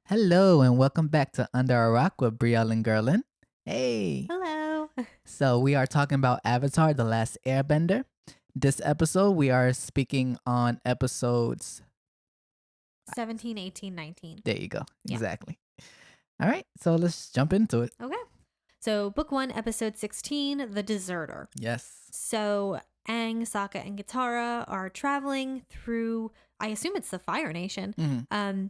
Hello and welcome back to Under a Rock with Brielle and Guerlain. Hey. Hello. So we are talking about Avatar: The Last Airbender. This episode we are speaking on episodes 17, 18, 19. There you go. Yeah. Exactly. All right. So let's jump into it. Okay. So book 1, episode 16, The Deserter. Yes. So Aang, Sokka, and Katara are traveling through, I assume it's the Fire Nation. Mhm.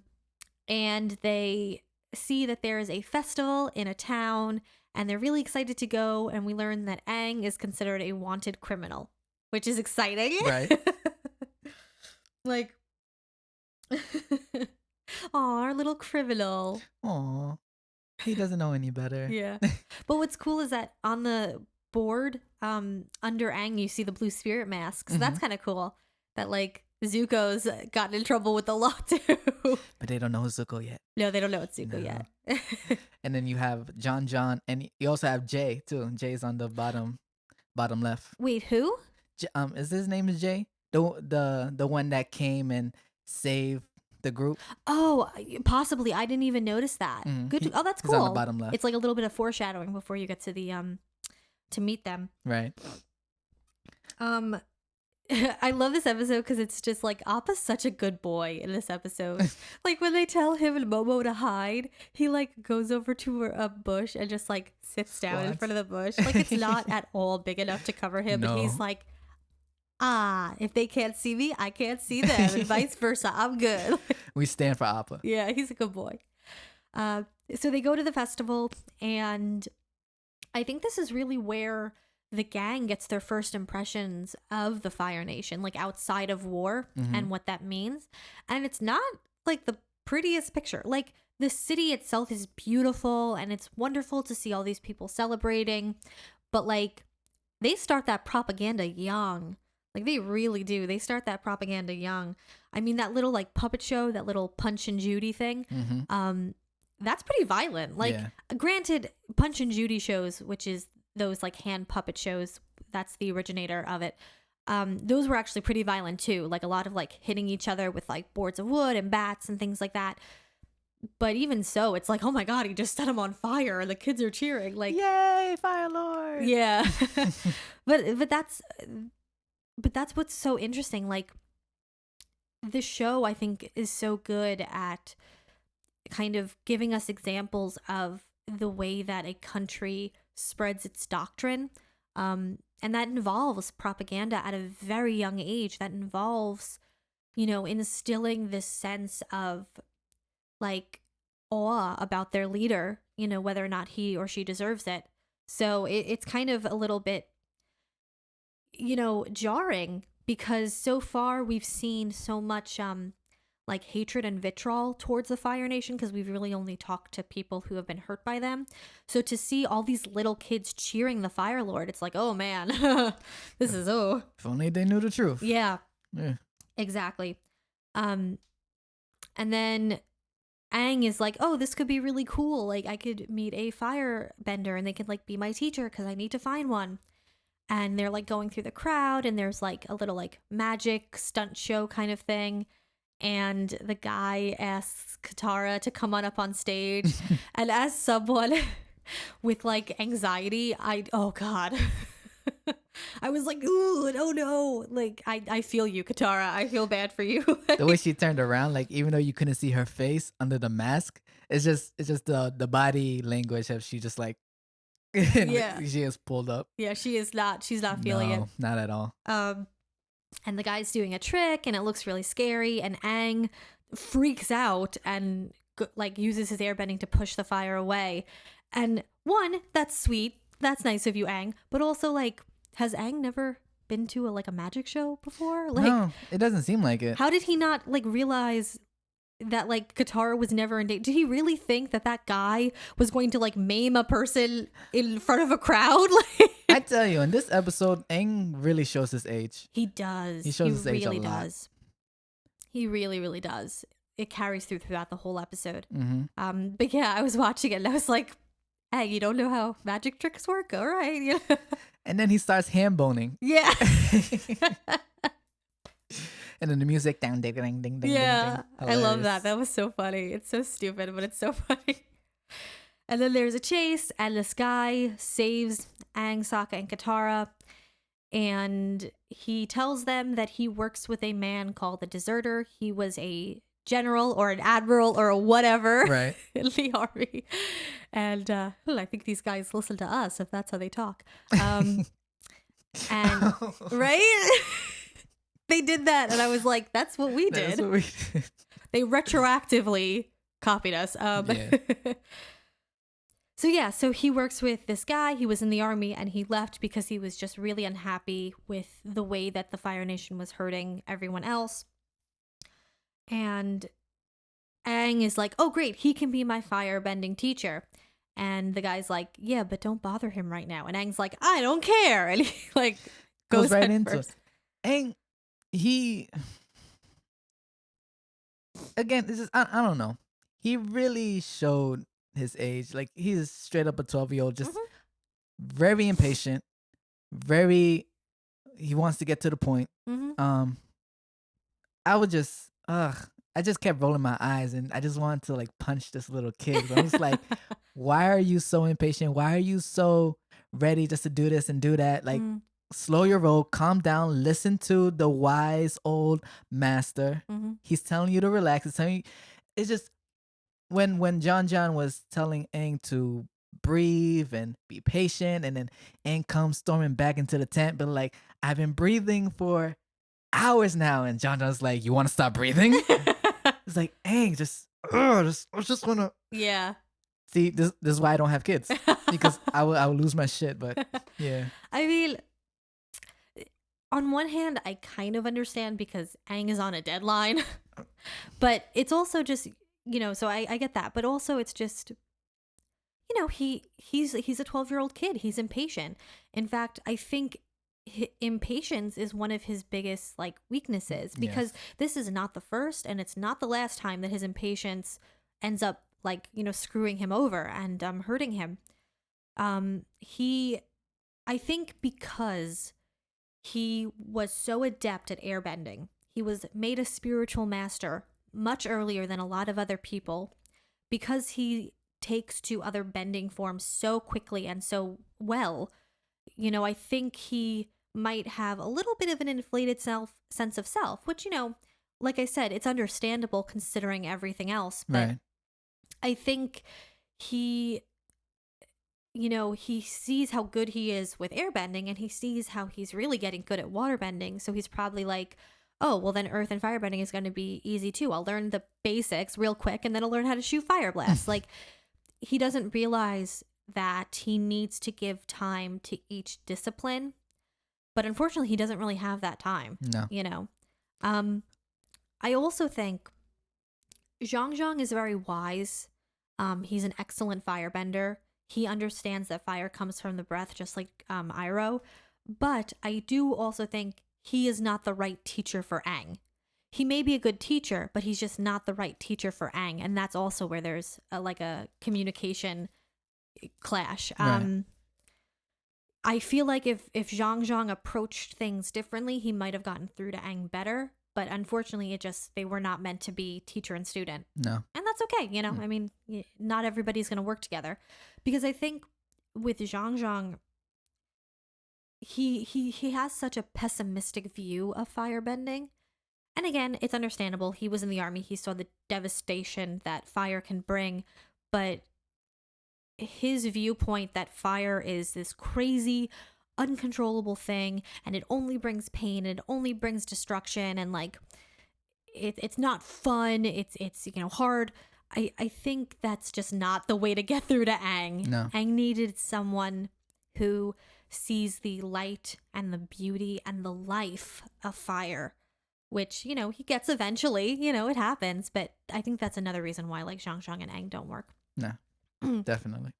And they see that there is a festival in a town and they're really excited to go. And we learn that Aang is considered a wanted criminal, which is exciting. Right. Like, aw, our little criminal. Aw. He doesn't know any better. Yeah. But what's cool is that on the board, under Aang, you see the blue spirit masks. So that's kind of cool. That like Zuko's gotten in trouble with the law too. But they don't know Zuko yet. No, they don't know it's Zuko No. yet. And then you have John, and you also have Jay too. Jay's on the bottom left. Wait, who? Is his name is Jay? The one that came and saved the group. Oh, possibly. I didn't even notice that. Good. Oh, that's He's cool. on the bottom left. It's like a little bit of foreshadowing before you get to the to meet them. Right. I love this episode because it's just like Appa's such a good boy in this episode. Like when they tell him and Momo to hide, he like goes over to a bush and just like sits down in front of the bush. Like it's not at all big enough to cover him, but he's like, if they can't see me, I can't see them, and vice versa. I'm good. We stand for Appa. Yeah, he's a good boy. So they go to the festival, and I think this is really where the gang gets their first impressions of the Fire Nation, like outside of war and what that means. And it's not like the prettiest picture. Like the city itself is beautiful and it's wonderful to see all these people celebrating, but like they start that propaganda young. Like they really do. They start that propaganda young. I mean, that little like puppet show, that little Punch and Judy thing, that's pretty violent. Like, granted, Punch and Judy shows, which is those like hand puppet shows, that's the originator of it. Those were actually pretty violent too. Like a lot of like hitting each other with like boards of wood and bats and things like that. But even so, it's like, oh my God, he just set him on fire and the kids are cheering. Like, yay, Fire Lord. Yeah. but that's what's so interesting. Like the show, I think, is so good at kind of giving us examples of the way that a country spreads its doctrine. And that involves propaganda at a very young age. That involves, instilling this sense of like awe about their leader, whether or not he or she deserves it. So it's kind of a little bit, jarring because so far we've seen so much like hatred and vitriol towards the Fire Nation because we've really only talked to people who have been hurt by them. So to see all these little kids cheering the Fire Lord, it's like, oh man, this is If only they knew the truth. Yeah. Exactly. And then Aang is like, oh, this could be really cool. Like I could meet a firebender and they could like be my teacher because I need to find one. And they're like going through the crowd and there's like a little like magic stunt show kind of thing. And the guy asks Katara to come on stage. And as someone with like anxiety, oh God. I was like, ooh, oh no. Like I feel you, Katara. I feel bad for you. The way she turned around, like even though you couldn't see her face under the mask, it's just the body language of she just like she is pulled up. Yeah, she's not feeling it. Not at all. And the guy's doing a trick and it looks really scary and Aang freaks out and like uses his airbending to push the fire away. And one, that's sweet. That's nice of you, Aang. But also like, has Aang never been to a magic show before? Like, no, it doesn't seem like it. How did he not like realize that like Katara was never in danger? Did he really think that guy was going to like maim a person in front of a crowd? Like, I tell you, in this episode, Aang really shows his age. He does. He shows his age really a lot. does. He really, really does. It carries throughout the whole episode. But yeah, I was watching it and I was like, hey, you don't know how magic tricks work? All right. And then he starts hand boning. Yeah. And then the music, ding, ding, ding, ding, ding, ding, Yeah, ding. I love that. Hilarious. That was so funny. It's so stupid, but it's so funny. And then there's a chase, and this guy saves Aang, Sokka, and Katara. And he tells them that he works with a man called the Deserter. He was a general or an admiral or a whatever Right. in the army. And I think these guys listen to us if that's how they talk. And right? They did that, and I was like, that's what we did. That's what we did. They retroactively copied us. Yeah. So he works with this guy. He was in the army, and he left because he was just really unhappy with the way that the Fire Nation was hurting everyone else. And Aang is like, oh, great, he can be my firebending teacher. And the guy's like, yeah, but don't bother him right now. And Aang's like, I don't care. And he like goes right into first. it. And he, again, this is, I don't know. He really showed his age. Like, he's straight up a 12-year-old, just very impatient, he wants to get to the point. I would just, I just kept rolling my eyes, and I just wanted to like punch this little kid. But I was like, why are you so impatient? Why are you so ready just to do this and do that? Like, slow your roll, calm down, listen to the wise old master. He's telling you to relax. It's telling you, it's just when John was telling Aang to breathe and be patient, and then Aang comes storming back into the tent, but like, I've been breathing for hours now, and John's like, you want to stop breathing? It's like, Aang, I just want to. Yeah. See, this is why I don't have kids, because I will lose my shit. But yeah, I mean, on one hand, I kind of understand because Aang is on a deadline, but it's also just, so I get that, but also it's just, he's a 12-year-old kid. He's impatient. In fact, I think impatience is one of his biggest like weaknesses, because this is not the first and it's not the last time that his impatience ends up like, screwing him over and hurting him. I think because he was so adept at airbending, he was made a spiritual master much earlier than a lot of other people, because he takes to other bending forms so quickly and so well. I think he might have a little bit of an inflated sense of self, which, like I said, it's understandable considering everything else. But right. I think he sees how good he is with airbending, and he sees how he's really getting good at waterbending. So he's probably like, oh, well, then earth and firebending is going to be easy too. I'll learn the basics real quick, and then I'll learn how to shoot fire blasts. Like, he doesn't realize that he needs to give time to each discipline. But unfortunately, he doesn't really have that time. No. I also think Zhang is very wise. He's an excellent firebender. He understands that fire comes from the breath, just like Iroh. But I do also think he is not the right teacher for Aang. He may be a good teacher, but he's just not the right teacher for Aang. And that's also where there's a communication clash. Right. I feel like if Zhang approached things differently, he might have gotten through to Aang better. But unfortunately, they were not meant to be teacher and student. No. And that's okay, I mean, not everybody's going to work together. Because I think with Zhang, he has such a pessimistic view of firebending. And again, it's understandable. He was in the army. He saw the devastation that fire can bring. But his viewpoint that fire is this crazy, uncontrollable thing, and it only brings pain, and it only brings destruction, and like it's not fun, it's hard. I think that's just not the way to get through to Aang. No. Aang needed someone who sees the light and the beauty and the life of fire, which he gets eventually. It happens, but I think that's another reason why like Zhang and Aang don't work. No. Definitely.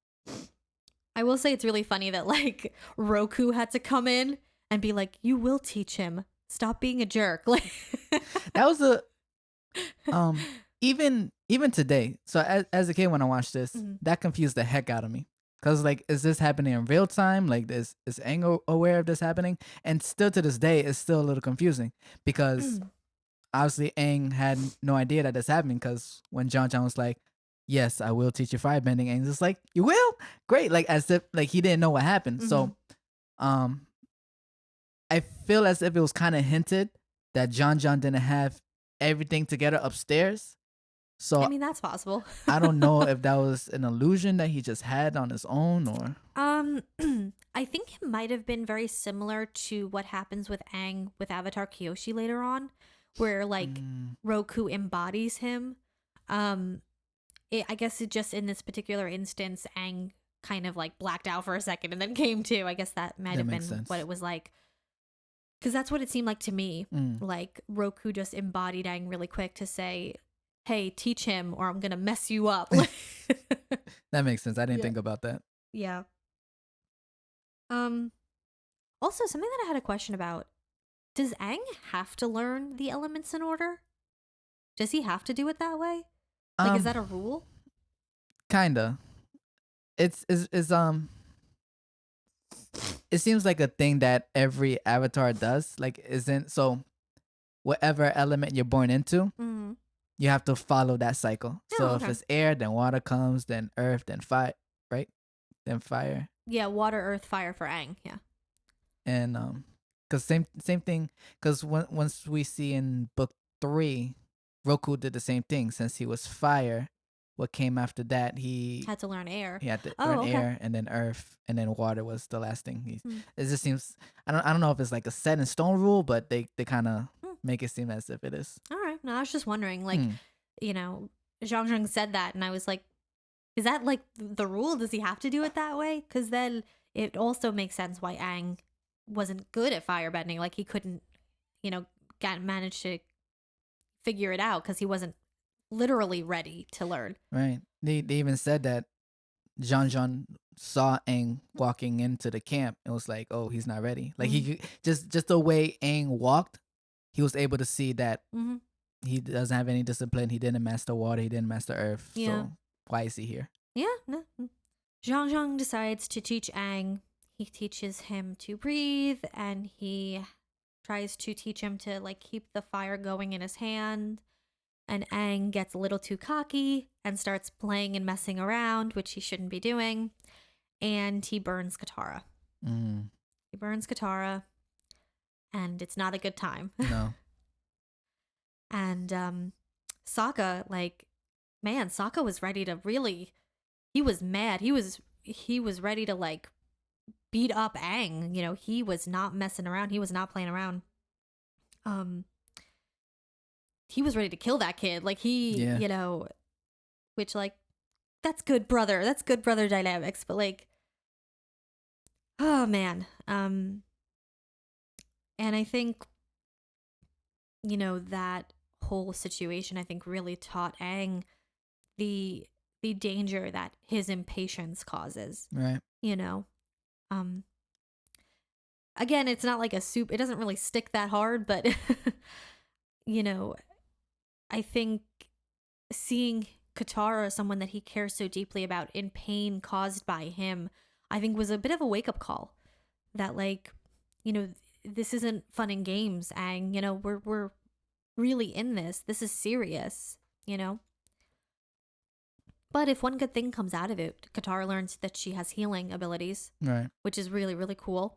I will say it's really funny that like Roku had to come in and be like, you will teach him. Stop being a jerk. Like that was even today. So as a kid when I watched this, that confused the heck out of me. Cause like, is this happening in real time? Like, is Aang aware of this happening? And still to this day, it's still a little confusing because obviously Aang had no idea that this happened because when John was like, "Yes, I will teach you firebending," Aang's just like, "You will? Great!" Like as if like he didn't know what happened. So, um, I feel as if it was kind of hinted that John didn't have everything together upstairs. I So mean, that's possible. I don't know if that was an illusion that he just had on his own or. I think it might have been very similar to what happens with Aang with Avatar Kyoshi later on, where like Roku embodies him. I guess it just in this particular instance, Aang kind of like blacked out for a second and then came to. I guess that might have been sense. what it was like. Because that's what it seemed like to me. Like Roku just embodied Aang really quick to say, "Hey, teach him, or I'm gonna mess you up." That makes sense. I didn't think about that. Yeah. Also, something that I had a question about: does Aang have to learn the elements in order? Does he have to do it that way? Like, is that a rule? Kinda. It's it seems like a thing that every avatar does. Like, isn't so. Whatever element you're born into, you have to follow that cycle. Oh, so okay. if it's air, then water comes, then earth, then fire, right? Then fire. Yeah, water, earth, fire for Aang. Yeah. And because same thing. Because once we see in book 3, Roku did the same thing. Since he was fire, what came after that, he Had to learn air. had to learn air, and then earth, and then water was the last thing. It just seems I don't know if it's like a set in stone rule, but they kind of make it seem as if it is. All right. No, I was just wondering, like, you know, Zhang said that, and I was like, is that like the rule? Does he have to do it that way? Because then it also makes sense why Aang wasn't good at firebending. Like, he couldn't, manage to figure it out because he wasn't literally ready to learn. Right. They even said that Zhang saw Aang walking into the camp and was like, "Oh, he's not ready." Like he just the way Aang walked, he was able to see that he doesn't have any discipline. He didn't master water. He didn't master earth. Yeah. So why is he here? Yeah. No. Zhang decides to teach Aang. He teaches him to breathe, and he tries to teach him to like keep the fire going in his hand. And Aang gets a little too cocky and starts playing and messing around, which he shouldn't be doing. And he burns Katara. He burns Katara, and it's not a good time. No. And Sokka, Sokka was ready to really. He was mad. He was ready to like beat up Aang. He was not messing around. He was not playing around. He was ready to kill that kid. Like which like that's good brother. That's good brother dynamics. But like, oh man. And I think, that whole situation, I think really taught Aang the danger that his impatience causes. Right. Again, it's not like it doesn't really stick that hard, but I think seeing Katara, someone that he cares so deeply about, in pain caused by him, I think was a bit of a wake-up call. That like, this isn't fun and games, Aang. We're really in this. This is serious, But if one good thing comes out of it, Katara learns that she has healing abilities, right? Which is really, really cool.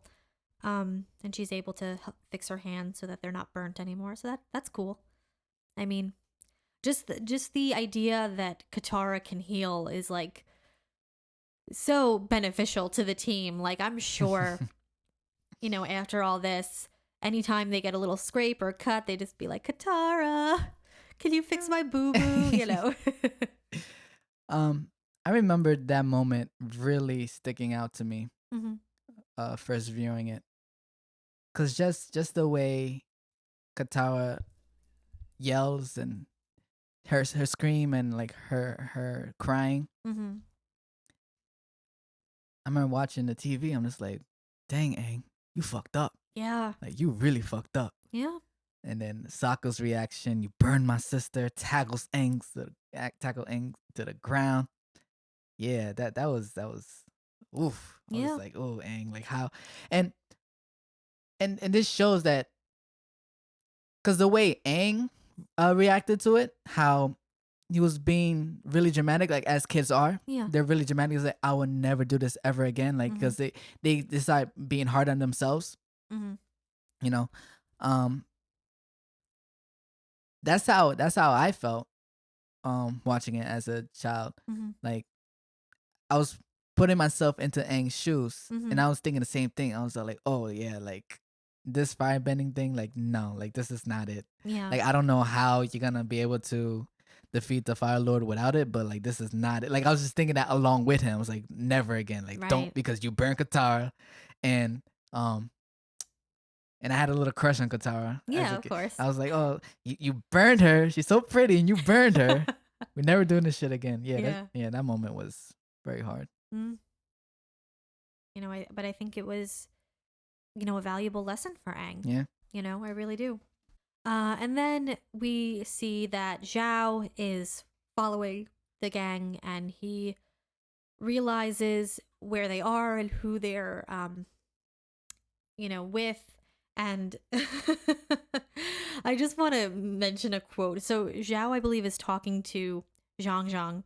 And she's able to fix her hands so that they're not burnt anymore. So that's cool. I mean, just the idea that Katara can heal is like so beneficial to the team. Like, I'm sure, after all this, anytime they get a little scrape or cut, they just be like, Katara, can you fix my boo-boo? I remember that moment really sticking out to me. First viewing it, because just the way Katara yells and her scream and like her crying. I remember watching the TV. I'm just like, dang, Aang, you fucked up. Yeah. Like, you really fucked up. Yeah. And then Sokka's reaction, you burned my sister, tackles Aang to the ground. Yeah, that was oof. I was like, oh, Aang, like how, and this shows that, because the way Aang reacted to it, how he was being really dramatic, like as kids are. Yeah. They're really dramatic. He's like, I will never do this ever again, like because they decide being hard on themselves. Mm-hmm. You know, um, that's how I felt watching it as a child. Mm-hmm. Like I was putting myself into Aang's shoes, Mm-hmm. and I was thinking the same thing. I was like, oh yeah, like this firebending thing, like no, like this is not it. Yeah. Like I don't know how you're gonna be able to defeat the Fire Lord without it, but like this is not it. Like I was just thinking that along with him. I was like, never again. Like don't, Right. because you burn Katara, and and I had a little crush on Katara. Yeah, of course. I was like, oh, you burned her. She's so pretty, and you burned her. We're never doing this shit again. Yeah, that moment was very hard. Mm. You know, but I think it was, you know, a valuable lesson for Aang. Yeah. You know, I really do. And then we see that Zhao is following the gang, and he realizes where they are and who they're, you know, with. And I just want to mention a quote. So Zhao, I believe, is talking to Zhang,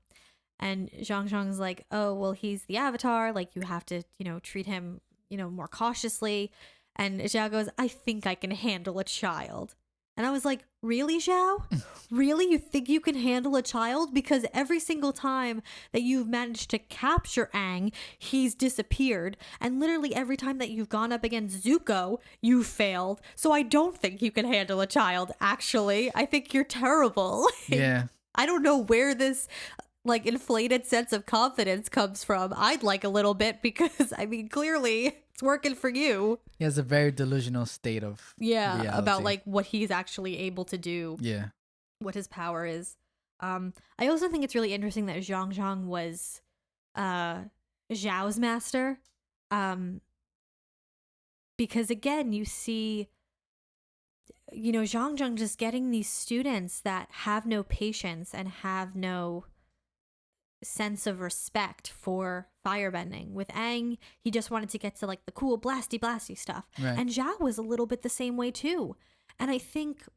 and Zhang's like, oh, well, he's the Avatar. Like, you have to, you know, treat him, you know, more cautiously. And Zhao goes, I think I can handle a child. And I was like, really, Zhao? Really? You think you can handle a child? Because every single time that you've managed to capture Aang, he's disappeared. And literally every time that you've gone up against Zuko, you failed. So I don't think you can handle a child, actually. I think you're terrible. Yeah. I don't know where this like inflated sense of confidence comes from. I'd like a little bit, because I mean, clearly it's working for you. He has a very delusional state of reality. About like what he's actually able to do. Yeah. What his power is. I also think it's really interesting that Zhang was Zhao's master. Because again, you see, you know, Zhang just getting these students that have no patience and have no sense of respect for firebending. With Aang, he just wanted to get to like the cool blasty stuff. Right. And Zhao was a little bit the same way too. And I think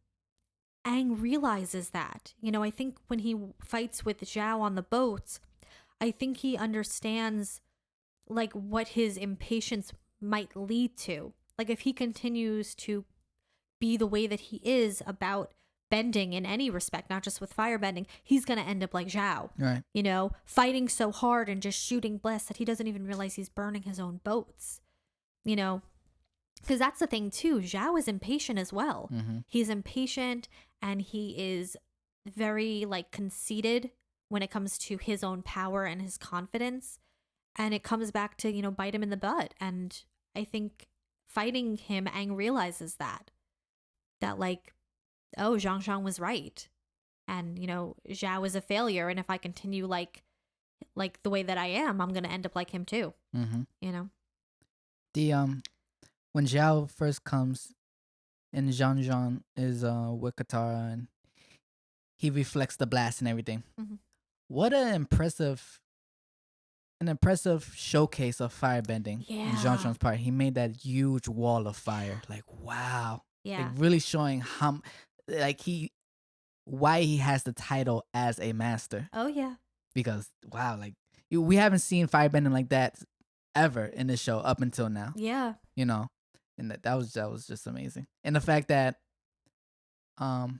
Aang realizes that. You know, I think when he fights with Zhao on the boat, I think he understands like what his impatience might lead to. Like if he continues to be the way that he is about bending in any respect, not just with firebending, he's going to end up like Zhao. Right. You know, fighting so hard and just shooting blasts that he doesn't even realize he's burning his own boats. You know, because that's the thing too. Zhao is impatient as well. Mm-hmm. He's impatient, and he is very like conceited when it comes to his own power and his confidence. And it comes back to, you know, bite him in the butt. And I think fighting him, Aang realizes that like, oh, Zhang was right. And, you know, Zhao is a failure. And if I continue like the way that I am, I'm going to end up like him too. Mm-hmm. You know? The, when Zhao first comes and Zhang is with Katara and he reflects the blast and everything. Mm-hmm. What an impressive showcase of firebending. Yeah. In Zhang's part. He made that huge wall of fire. Like, wow. Yeah. Like really showing how why he has the title as a master. Oh yeah. Because wow, like we haven't seen firebending like that ever in this show up until now. Yeah. You know, and that was just amazing. And the fact that Zhao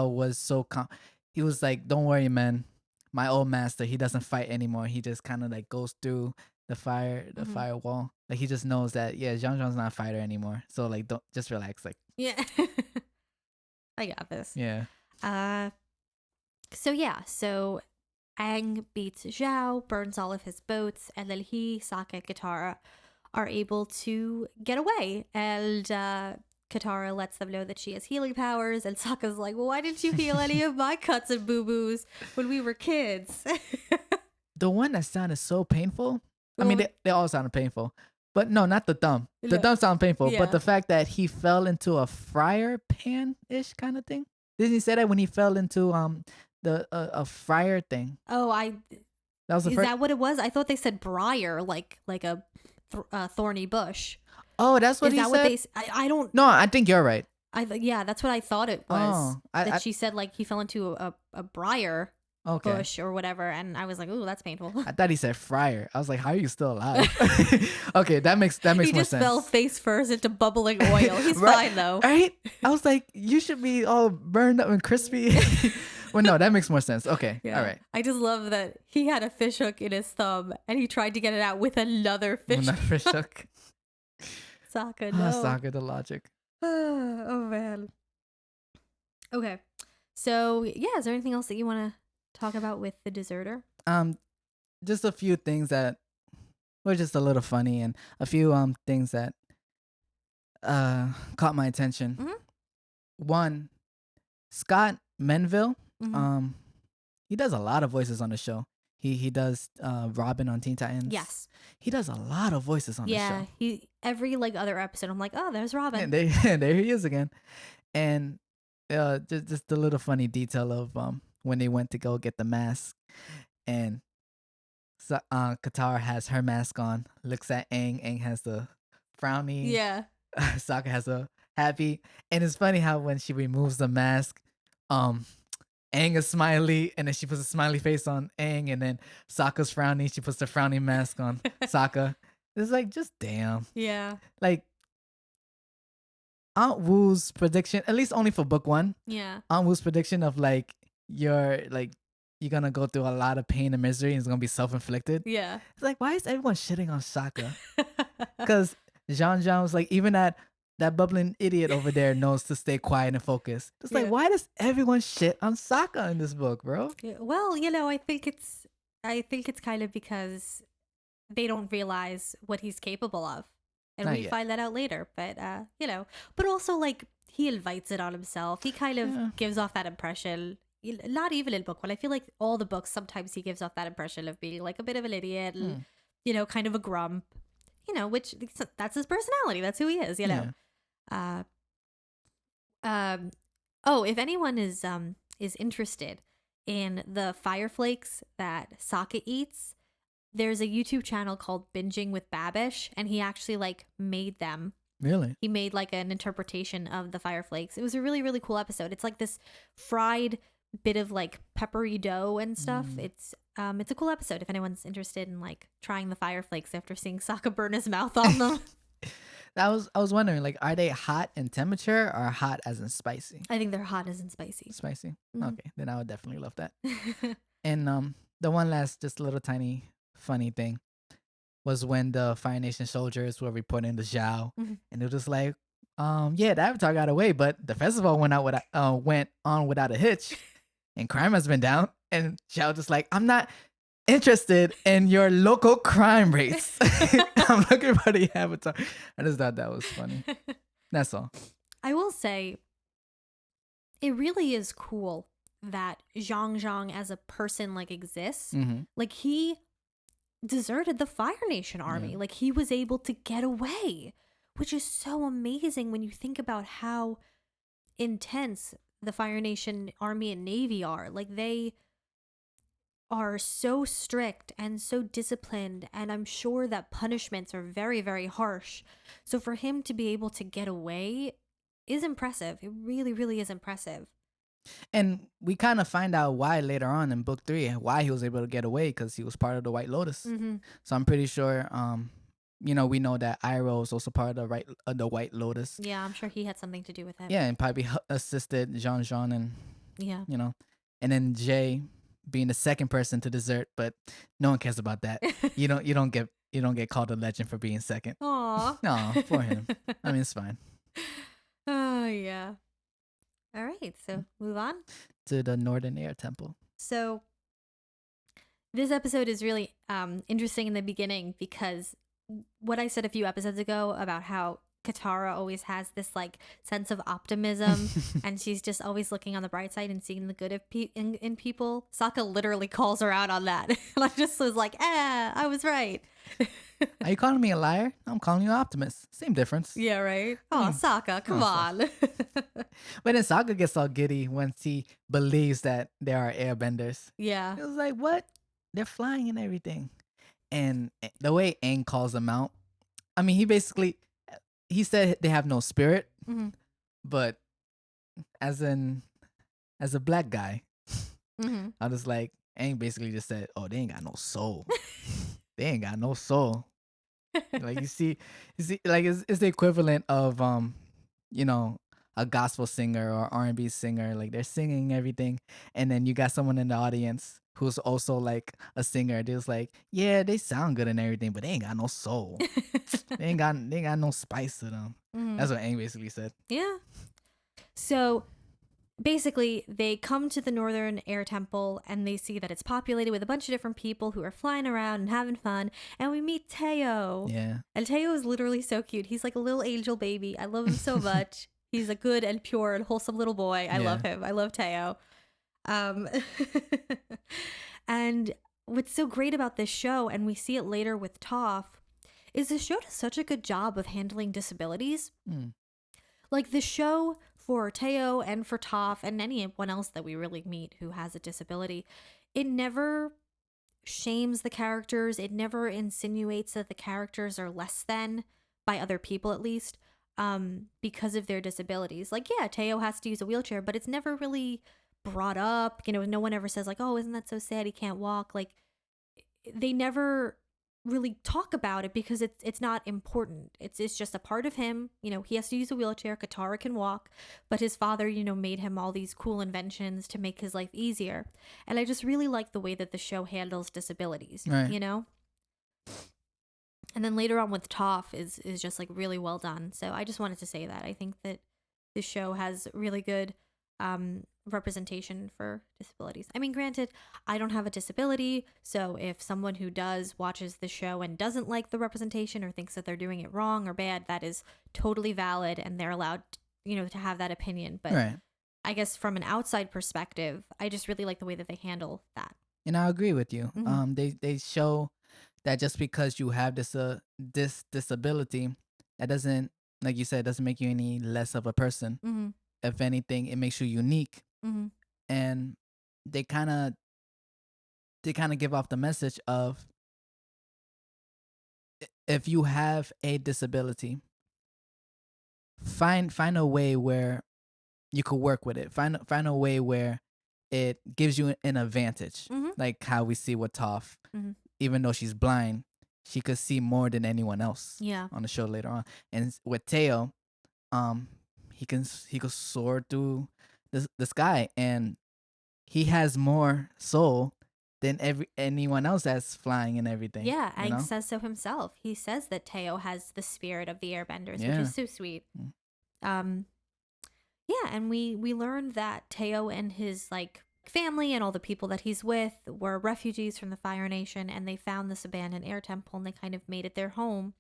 was so he was like, don't worry, man. My old master, he doesn't fight anymore. He just kind of like goes through the firewall. Like he just knows that Zhang's not a fighter anymore. So like don't just relax. Like yeah. I got this. Yeah. So Aang beats Zhao, burns all of his boats, and then he, Sokka, and Katara are able to get away. And Katara lets them know that she has healing powers, and Sokka's like, well, why didn't you heal any of my cuts and boo-boos when we were kids? The one that sounded so painful. I mean, they all sounded painful. But no, not the thumb. The thumb sounded painful. Yeah. But the fact that he fell into a fryer pan-ish kind of thing. Didn't he say that when he fell into a fryer thing? Oh, that was the is first. that what it was? I thought they said briar, like a thorny bush. Oh, that's what is he that said? What they? I don't. No, I think you're right. Yeah, that's what I thought it was. Oh, That she said like he fell into a briar okay. bush or whatever, and I was like, ooh, that's painful. I thought he said fryer. I was like, how are you still alive? Okay, that makes He more just sense. fell face first into bubbling oil. He's Right, fine though. right? I was like, you should be all burned up and crispy. Well, no, that makes more sense. Okay, Yeah. all right. I just love that he had a fish hook in his thumb and he tried to get it out with another fish Another fish hook. Sokka, no. Sokka, the logic. Oh man. Okay. So yeah, is there anything else that you want to talk about with the deserter? Just a few things that were just a little funny, and a few things that caught my attention. Mhm. One, Scott Menville. Mhm. He does a lot of voices on the show. He does Robin on Teen Titans. Yes. He does a lot of voices on the show. Yeah. He every like other episode, I'm like, oh, there's Robin. And there he is again. And just the little funny detail of when they went to go get the mask, and Katara has her mask on, looks at Aang. Aang has the frowny. Yeah. Sokka has a happy. And it's funny how when she removes the mask, Aang is smiley, and then she puts a smiley face on Aang, and then Sokka's frowny. She puts the frowny mask on Sokka. It's like, just damn. Yeah. Like, Aunt Wu's prediction, at least only for book 1, Yeah. Aunt Wu's prediction of like you're gonna go through a lot of pain and misery, and it's gonna be self-inflicted. Yeah. It's like, why is everyone shitting on Sokka? Because Jean was like, even that bubbling idiot over there knows to stay quiet and focus. It's like, Yeah. why does everyone shit on Sokka in this book, bro? Yeah, well, I think it's kind of because they don't realize what he's capable of. And Not we yet. find that out later. But but also like he invites it on himself. He kind of Yeah. gives off that impression. Not even in book 1. I feel like all the books sometimes he gives off that impression of being like a bit of an idiot and kind of a grump. Which that's his personality. That's who he is, Yeah. If anyone is interested in the fire flakes that Sokka eats, there's a YouTube channel called Binging with Babish, and he actually like made them. Really? He made like an interpretation of the fire flakes. It was a really, really cool episode. It's like this fried bit of like peppery dough and stuff. It's a cool episode if anyone's interested in like trying the fire flakes after seeing Sokka burn his mouth on them. I was wondering, like, are they hot in temperature or hot as in spicy? I think they're hot as in spicy. Spicy? Mhm. Okay, then I would definitely love that. And the one last just little tiny funny thing was when the Fire Nation soldiers were reporting to Zhao, Mhm. and it was just like, yeah, the Avatar got away, but the festival went on without a hitch, and crime has been down. And Zhao just like, I'm not interested in your local crime rates. I'm looking for the Avatar. I just thought that was funny. That's all. I will say, it really is cool that Zhang as a person like exists. Mm-hmm. Like he deserted the Fire Nation army. Yeah. Like he was able to get away, which is so amazing when you think about how intense the Fire Nation army and navy are. Like they are so strict and so disciplined, and I'm sure that punishments are very, very harsh. So for him to be able to get away is impressive. It really, really is impressive. And we kind of find out why later on in book 3, why he was able to get away, because he was part of the White Lotus. Mm-hmm. So I'm pretty sure, we know that Iroh is also part of the White Lotus. Yeah, I'm sure he had something to do with it. Yeah, and probably assisted Jean and, Yeah. and then Jay being the second person to desert, but no one cares about that. You don't get called a legend for being second. Aw. No, for him. I mean, it's fine. Oh, yeah. All right, so move on To the Northern Air Temple. So this episode is really interesting in the beginning because what I said a few episodes ago about how Katara always has this like sense of optimism and she's just always looking on the bright side and seeing the good of in people. Sokka literally calls her out on that. And I just was like, I was right. Are you calling me a liar? I'm calling you an optimist. Same difference. Yeah, right? Oh, Sokka, come on. But then Sokka gets all giddy once he believes that there are airbenders. Yeah. It was like, what? They're flying and everything. And the way Aang calls them out, I mean, he said they have no spirit, Mm-hmm. but as a black guy, Mm-hmm. I was like, Aang basically just said, "Oh, they ain't got no soul. They ain't got no soul." Like you see, like it's the equivalent of you know, a gospel singer or R&B singer. Like they're singing everything, and then you got someone in the audience who's also like a singer. They're just like, yeah, they sound good and everything, but they ain't got no soul. They ain't got no spice to them. Mm-hmm. That's what Aang basically said. Yeah. So basically, they come to the Northern Air Temple and they see that it's populated with a bunch of different people who are flying around and having fun. And we meet Teo. Yeah. And Teo is literally so cute. He's like a little angel baby. I love him so much. He's a good and pure and wholesome little boy. I love him. I love Teo. Um, and what's so great about this show, and we see it later with Toph, is the show does such a good job of handling disabilities. Mm. Like the show for Teo and for Toph and anyone else that we really meet who has a disability, it never shames the characters. It never insinuates that the characters are less than, by other people at least, because of their disabilities. Like, yeah, Teo has to use a wheelchair, but it's never really brought up. You know, no one ever says like, oh, isn't that so sad? He can't walk. Like, they never really talk about it because it's not important. It's just a part of him. You know, he has to use a wheelchair. Katara can walk, but his father, you know, made him all these cool inventions to make his life easier. And I just really like the way that the show handles disabilities, Right. you know? And then later on with Toph is just like really well done. So I just wanted to say that. I think that the show has really good representation for disabilities. I mean, granted, I don't have a disability, so if someone who does watches the show and doesn't like the representation or thinks that they're doing it wrong or bad, that is totally valid and they're allowed, you know, to have that opinion. But Right. I guess from an outside perspective, I just really like the way that they handle that. And I agree with you. Mhm. They show that just because you have this disability, that doesn't, like you said, doesn't make you any less of a person. Mhm. If anything, it makes you unique. Mhm. And they kind of give off the message of, if you have a disability, find a way where you could work with it. Find a way where it gives you an advantage. Mhm. Like how we see with Toph. Mhm. Even though she's blind, she could see more than anyone else Yeah. on the show later on. And with Teo, he could soar through the sky, and he has more soul than anyone else that's flying and everything. Yeah, you Aang know? says so himself. He says that Teo has the spirit of the airbenders, which Yeah. is so sweet. Mm. Yeah, and we learned that Teo and his like family and all the people that he's with were refugees from the Fire Nation, and they found this abandoned air temple and they kind of made it their home.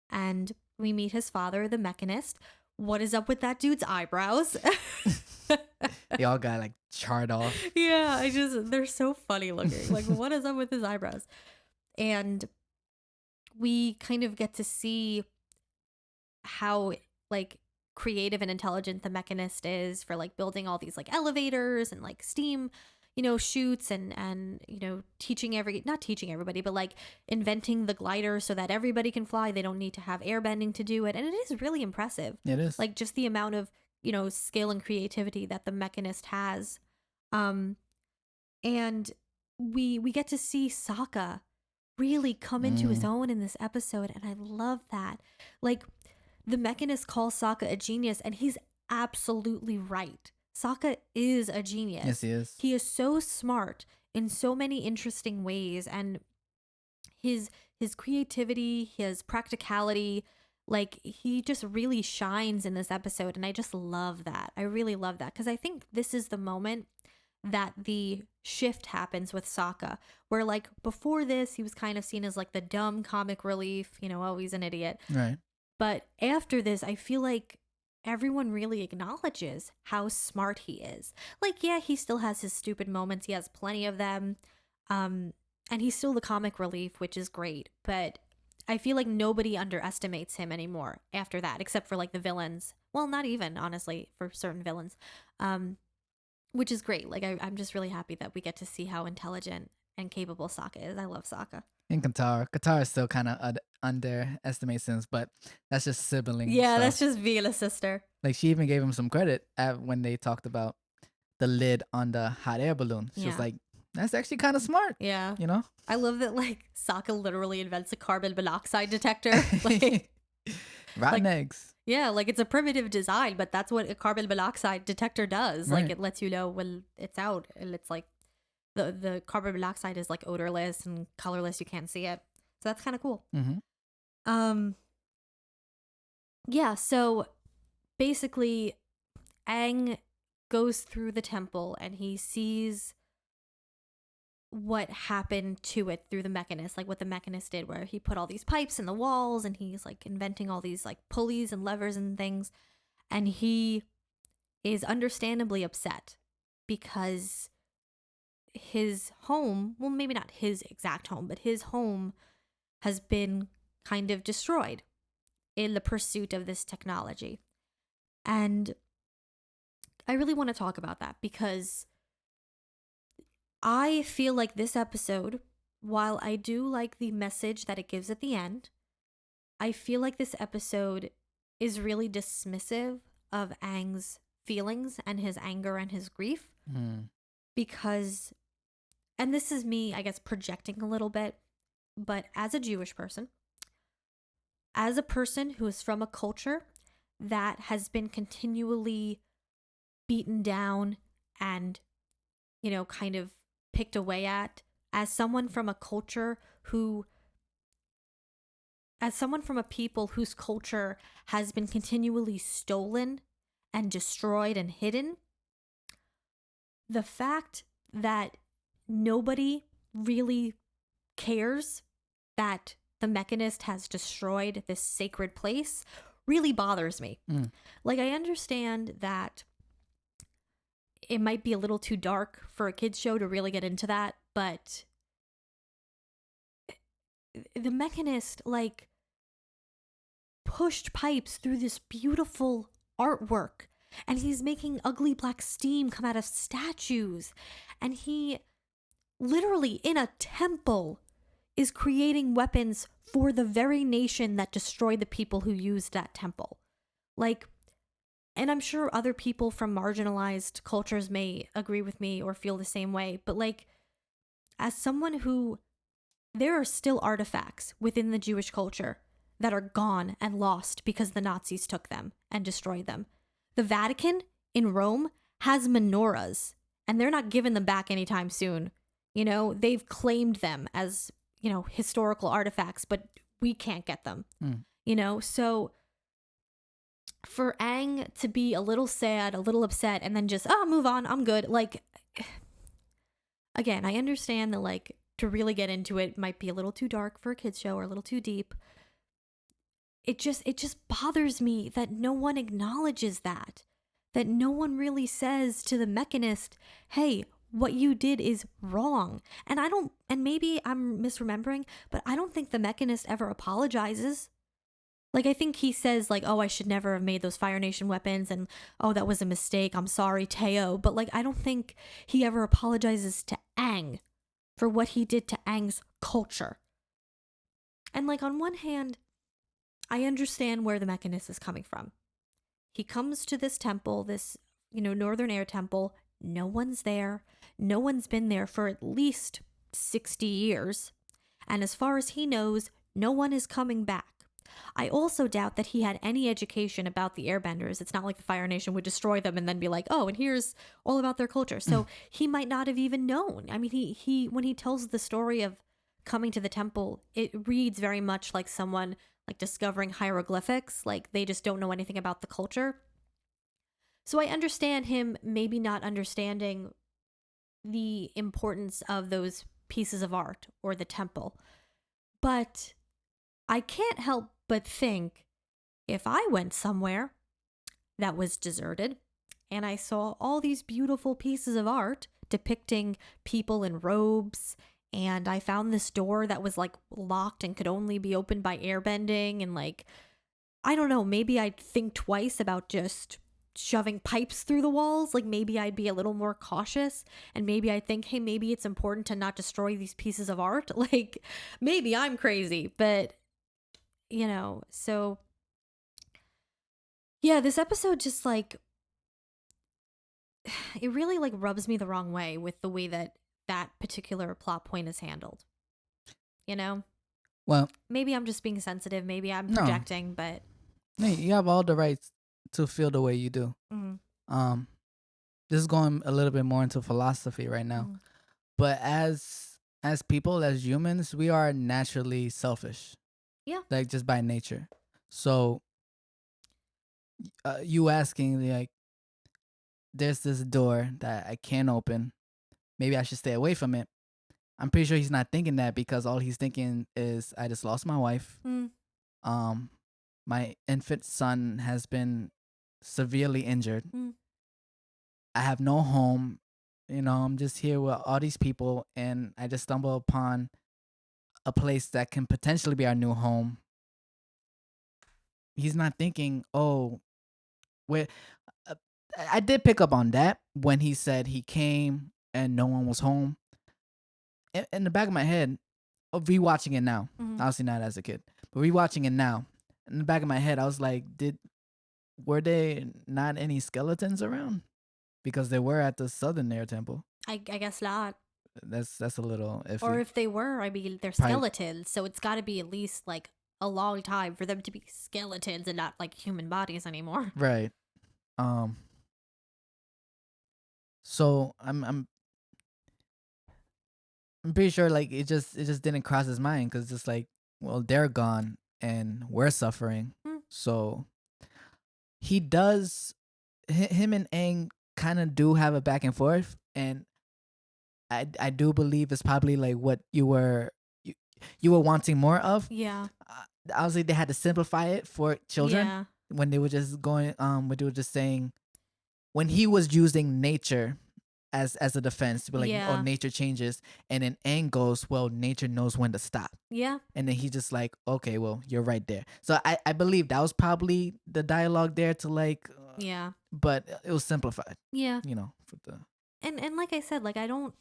And we meet his father, the mechanist. What is up with that dude's eyebrows? They all got like charred off. Yeah, they're so funny looking. Like, what is up with his eyebrows? And we kind of get to see how like creative and intelligent the mechanist is for like building all these like elevators and like steam, you know, chutes and you know, not teaching everybody, but like inventing the glider so that everybody can fly. They don't need to have airbending to do it. And it is really impressive. It is. Like just the amount of, you know, skill and creativity that the mechanist has. And we get to see Sokka really come into his own in this episode, and I love that. Like, the mechanist calls Sokka a genius, and he's absolutely right. Sokka is a genius. Yes, he is. He is so smart in so many interesting ways, and his creativity, his practicality, like he just really shines in this episode, and I just love that. I really love that because I think this is the moment that the shift happens with Sokka, where like before this he was kind of seen as like the dumb comic relief, you know, oh, he's an idiot. Right. But after this, I feel like everyone really acknowledges how smart he is. Like, yeah, he still has his stupid moments. He has plenty of them. And he's still the comic relief, which is great. But I feel like nobody underestimates him anymore after that, except for like the villains. Well, not even, honestly, for certain villains. Which is great. Like, I'm just really happy that we get to see how intelligent and capable Sokka is. I love Sokka. And Katara is still kind of underestimate Sims, but that's just sibling Yeah, stuff. that's just being a sister. Like she even gave him some credit when they talked about the lid on the hot air balloon. She was Yeah. like, "That's actually kind of smart." Yeah. You know? I love that like Sokka literally invents a carbon monoxide detector. Like Rotten like eggs. yeah, like it's a primitive design, but that's what a carbon monoxide detector does. Like Right. it lets you know when it's out, and it's like the carbon monoxide is like odorless and colorless. You can't see it, so that's kind of cool. Mm-hmm. Yeah. So basically, Aang goes through the temple and he sees what happened to it through the mechanist, like what the mechanist did, where he put all these pipes in the walls and he's like inventing all these like pulleys and levers and things. And he is understandably upset because his home, well, maybe not his exact home, but his home has been kind of destroyed in the pursuit of this technology. And I really want to talk about that because I feel like this episode, while I do like the message that it gives at the end, I feel like this episode is really dismissive of Aang's feelings and his anger and his grief. Because, and this is me, I guess, projecting a little bit, but as a Jewish person, as a person who is from a culture that has been continually beaten down and, you know, kind of picked away at, as someone from a culture who, as someone from a people whose culture has been continually stolen and destroyed and hidden, the fact that nobody really cares that the mechanist has destroyed this sacred place really bothers me. Like, I understand that it might be a little too dark for a kid's show to really get into that, but the mechanist, like, pushed pipes through this beautiful artwork, and he's making ugly black steam come out of statues, and he literally in a temple is creating weapons for the very nation that destroyed the people who used that temple. Like, and I'm sure other people from marginalized cultures may agree with me or feel the same way, but like, as someone who, there are still artifacts within the Jewish culture that are gone and lost because the Nazis took them and destroyed them. The Vatican in Rome has menorahs, and they're not giving them back anytime soon. You know, they've claimed them as, you know, historical artifacts, but we can't get them. You know, so for Aang to be a little sad, a little upset, and then just, move on, I'm good. Like, again, I understand that, like, to really get into it might be a little too dark for a kid's show or a little too deep. It just bothers me that no one acknowledges that no one really says to the mechanist, hey, what you did is wrong. And maybe I'm misremembering, but I don't think the mechanist ever apologizes. Like, I think he says, like, oh, I should never have made those Fire Nation weapons, and oh, that was a mistake, I'm sorry, Teo. But, like, I don't think he ever apologizes to Aang for what he did to Aang's culture. And, like, on one hand, I understand where the mechanist is coming from. He comes to this temple, this, you know, Northern Air Temple. No one's there. No one's been there for at least 60 years. And as far as he knows, no one is coming back. I also doubt that he had any education about the Airbenders. It's not like the Fire Nation would destroy them and then be like, oh, and here's all about their culture. So he might not have even known. I mean, he when he tells the story of coming to the temple, it reads very much like someone like discovering hieroglyphics. Like, they just don't know anything about the culture. So I understand him maybe not understanding the importance of those pieces of art or the temple. But I can't help but think, if I went somewhere that was deserted and I saw all these beautiful pieces of art depicting people in robes, and I found this door that was like locked and could only be opened by airbending, and like, I don't know, maybe I'd think twice about just shoving pipes through the walls. Like, maybe I'd be a little more cautious, and maybe I'd think, hey, maybe it's important to not destroy these pieces of art. Like, maybe I'm crazy, but So yeah, this episode just like, it really like rubs me the wrong way with the way that that particular plot point is handled. You know? Well, Maybe I'm just being sensitive. Maybe I'm no, projecting, but hey, you have all the rights to feel the way you do. mhm, Um, this is going a little bit more into philosophy right now, mhm. but as people, as humans, we are naturally selfish, Yeah. like just by nature. So, you asking like, there's this door that I can't open. Maybe I should stay away from it. I'm pretty sure he's not thinking that because all he's thinking is, I just lost my wife. Mm. Um, my infant son has been severely injured. Mm. I have no home. I'm just here with all these people, and I just stumble upon a place that can potentially be our new home. He's not thinking, oh, where. Uh, I did pick up on that when he said he came and no one was home. In the back of my head, rewatching it now, Mhm. obviously not as a kid, but rewatching it now, in the back of my head, I was like, were there not any skeletons around? Because they were at the Southern Air Temple. I guess not. That's a little iffy. Or if they were, I mean, they're Probably- skeletons, so it's got to be at least like a long time for them to be skeletons and not like human bodies anymore. Right. So I'm pretty sure like it just didn't cross his mind because just like, well, they're gone and we're suffering. Hmm. So he does. Him and Aang kind of do have a back and forth, and I do believe it's probably like what you were wanting more of. Yeah. Obviously, they had to simplify it for children Yeah. when they were just going. When they were just saying, when he was using nature as a defense to be like, oh, Yeah. nature changes, and then Aang goes, well, nature knows when to stop, Yeah. and then he just like, okay, well, you're right there. So I believe that was probably the dialogue there to like, Yeah. but it was simplified, Yeah. for the And like I said, like I don't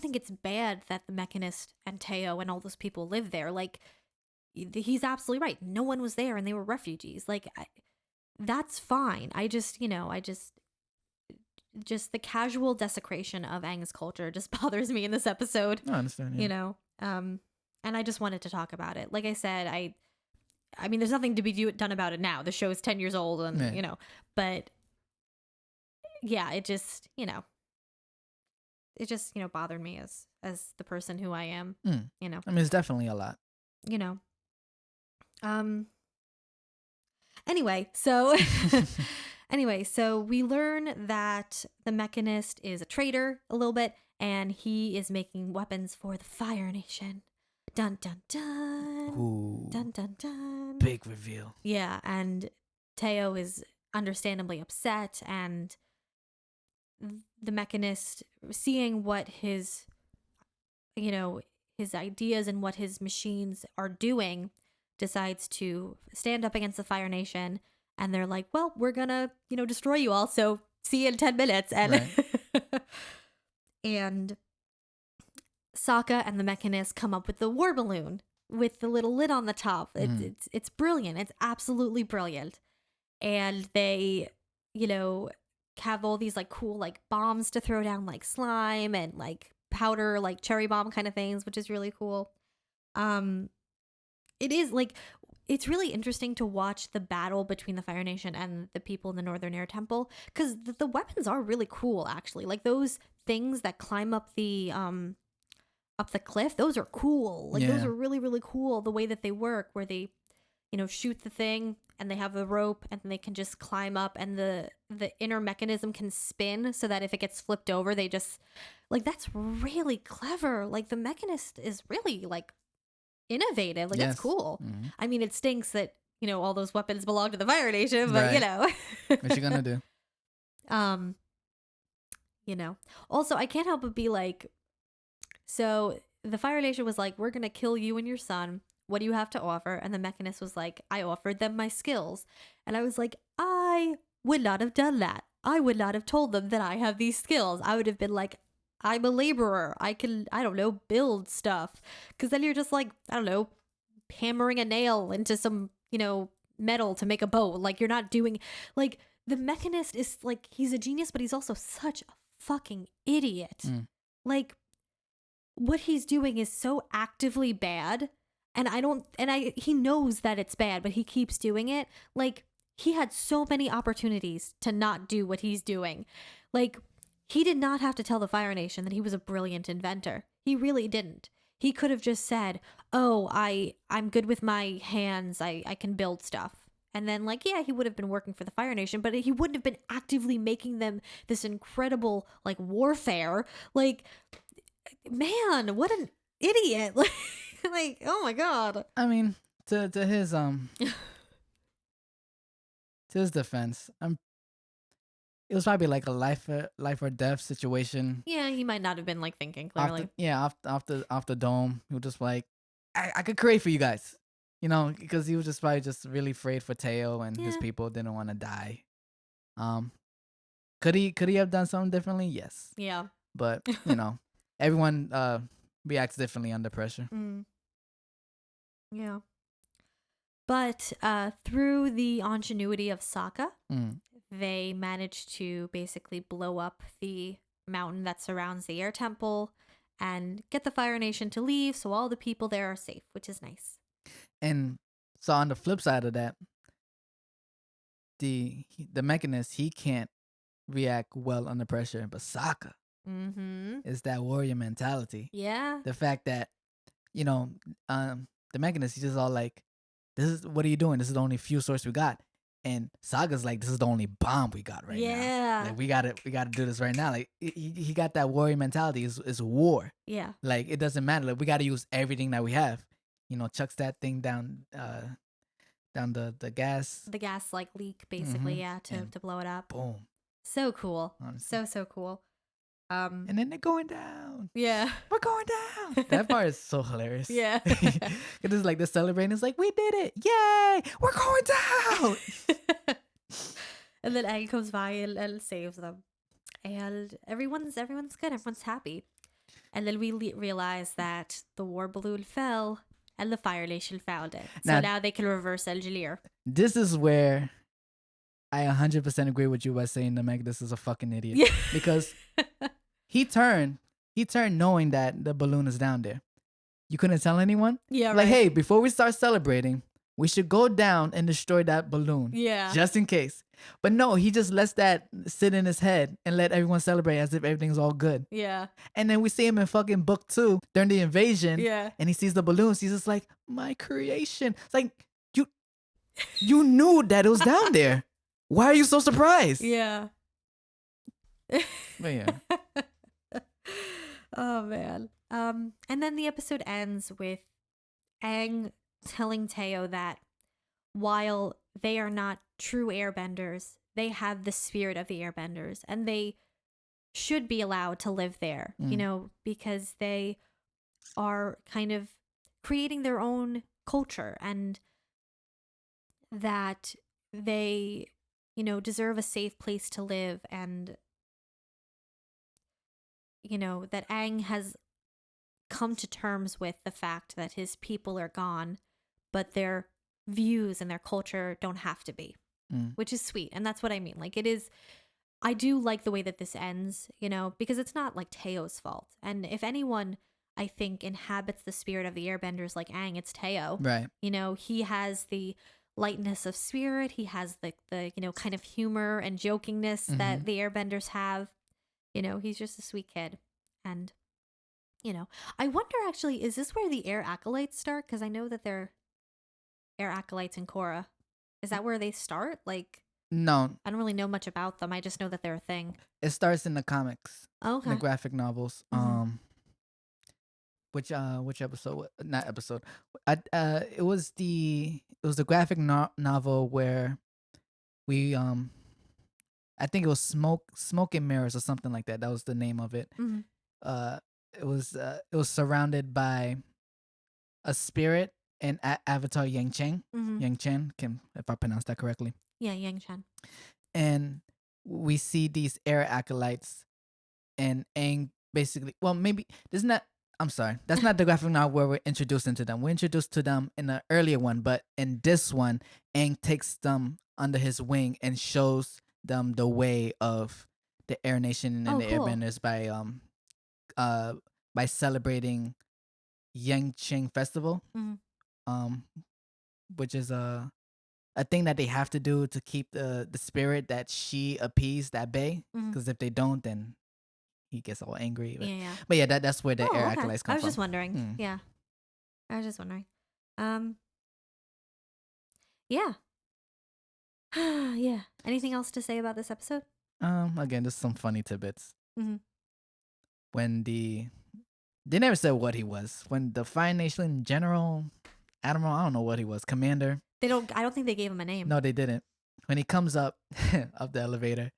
think it's bad that the Mechanist and Teo and all those people live there. Like he's absolutely right. No one was there and they were refugees. Like that's fine. I just the casual desecration of Aang's culture just bothers me in this episode. I understand. Yeah. And I just wanted to talk about it. Like I said, I mean, there's nothing to be done about it now. The show is 10 years old, and Yeah. but yeah, it just bothered me as the person who I am. I mean, it's definitely a lot. Anyway, so we learn that the Mechanist is a traitor a little bit, and he is making weapons for the Fire Nation. Dun dun dun. Ooh, Dun dun dun. big reveal. Yeah, and Teo is understandably upset, and the Mechanist, seeing what his ideas and what his machines are doing, decides to stand up against the Fire Nation, and they're like, well, we're gonna destroy you all, so see you in 10 minutes. And Right. and Sokka and the Mechanist come up with the war balloon with the little lid on the top. It's brilliant. It's absolutely brilliant. And they have all these like cool like bombs to throw down, like slime and like powder, like cherry bomb kind of things, which is really cool. It is like, it's really interesting to watch the battle between the Fire Nation and the people in the Northern Air Temple, because the weapons are really cool, actually. Like those things that climb up the cliff, those are cool. Like those Yeah. are really, really cool, the way that they work, where they shoot the thing and they have the rope and they can just climb up, and the inner mechanism can spin so that if it gets flipped over, they just like, that's really clever. Like the Mechanist is really like innovative. Like Yes. that's cool. Mhm. I mean, it stinks that all those weapons belong to the Fire Nation, but Right. What you gonna do? Also, I can't help but be like, so the Fire Nation was like, we're gonna kill you and your son. What do you have to offer? And the Mechanist was like, I offered them my skills. And I was like, I would not have done that. I would not have told them that I have these skills. I would have been like, I'm a laborer. I can, I don't know, build stuff. Because then you're just like, I don't know, hammering a nail into some, metal to make a boat. Like, you're not doing, like, the mechanist is like, he's a genius, but he's also such a fucking idiot. Like, what he's doing is so actively bad. And he knows that it's bad, but he keeps doing it. Like, he had so many opportunities to not do what he's doing. Like, he did not have to tell the Fire Nation that he was a brilliant inventor. He really didn't. He could have just said, oh, I'm good with my hands. I can build stuff. And then, like, yeah, he would have been working for the Fire Nation, but he wouldn't have been actively making them this incredible, like, warfare. Like, man, what an idiot. Like, oh my God. I mean, to his to his defense, it was probably like a life or death situation. Yeah, he might not have been like thinking clearly. Off the dome, he was just like, I could create for you guys, because he was just probably just really afraid for Teo and his people didn't want to die. Could he have done something differently? Yes. Yeah. But everyone reacts differently under pressure. Yeah. But through the ingenuity of Sokka, they managed to basically blow up the mountain that surrounds the air temple and get the Fire Nation to leave, so all the people there are safe, which is nice. And so on the flip side of that, the mechanist, he can't react well under pressure, but Sokka is that warrior mentality. Yeah. The fact that, the mechanist, he's just all like, what are you doing? This is the only fuel source we got. And Saga's like, this is the only bomb we got right now. Like, we gotta do this right now. Like, he got that warrior mentality. It's war. Yeah. Like, it doesn't matter. Like, we gotta use everything that we have. Chucks that thing down the gas. The gas, like, leak, basically, to blow it up. Boom. So cool. Honestly. So cool. And then they're going down. Yeah. We're going down. That part is so hilarious. Yeah. It is like they're celebrating. It's like, we did it. Yay. We're going down. And then Aang comes by and saves them. And everyone's good. Everyone's happy. And then we realize that the war balloon fell and the Fire Nation found it. So now they can reverse engineer. This is where I 100% agree with you by saying the Magnus is a fucking idiot. Yeah. Because he turned knowing that the balloon is down there. You couldn't tell anyone? Yeah, like, right. Hey, before we start celebrating, we should go down and destroy that balloon. Yeah. Just in case. But no, he just lets that sit in his head and let everyone celebrate as if everything's all good. Yeah. And then we see him in fucking book 2 during the invasion. Yeah. And he sees the balloons. He's just like, my creation. It's like, you knew that it was down there. Why are you so surprised? Yeah. But yeah. Oh man. And then the episode ends with Aang telling Teo that while they are not true airbenders, they have the spirit of the airbenders and they should be allowed to live there, because they are kind of creating their own culture and that they, deserve a safe place to live and, that Aang has come to terms with the fact that his people are gone, but their views and their culture don't have to be, which is sweet. And that's what I mean. Like, it is, I do like the way that this ends, because it's not like Teo's fault. And if anyone, I think, inhabits the spirit of the airbenders like Aang, it's Teo. Right. He has the lightness of spirit. He has the kind of humor and jokingness that the airbenders have. He's just a sweet kid. And, I wonder actually, is this where the air acolytes start? Because I know that they're air acolytes in Korra. Is that where they start? Like, no, I don't really know much about them. I just know that they're a thing. It starts in the comics. Oh, okay. In the graphic novels. Which episode? Not episode. It was the graphic novel where we I think it was Smoke and Mirrors or something like that. That was the name of it. It was surrounded by a spirit and Avatar Yang Chen. Yang Chen, if I pronounced that correctly. Yeah, Yang Chen. And we see these air acolytes and Aang basically, well, maybe there's not, I'm sorry. That's not the graphic novel where we're introduced into them. We're introduced to them in the earlier one, but in this one, Aang takes them under his wing and shows them the way of the Air Nation and Oh, the cool. Airbenders uh by celebrating Yang Ching Festival, Mhm. um, which is a thing that they have to do to keep the spirit that she appeased at bay. Mhm. Because if they don't, then he gets all angry. Yeah, yeah. But yeah, that's where the Air Oh, okay. Acolytes I come was just from. wondering. Hmm. Yeah. I was just wondering. Um, yeah. Yeah. Anything else to say about this episode? Again, just some funny tidbits. Mm-hmm. When they never said what he was. When the Fire Nation General, Admiral, I don't know what he was, Commander. I don't think they gave him a name. No, they didn't. When he comes up up the elevator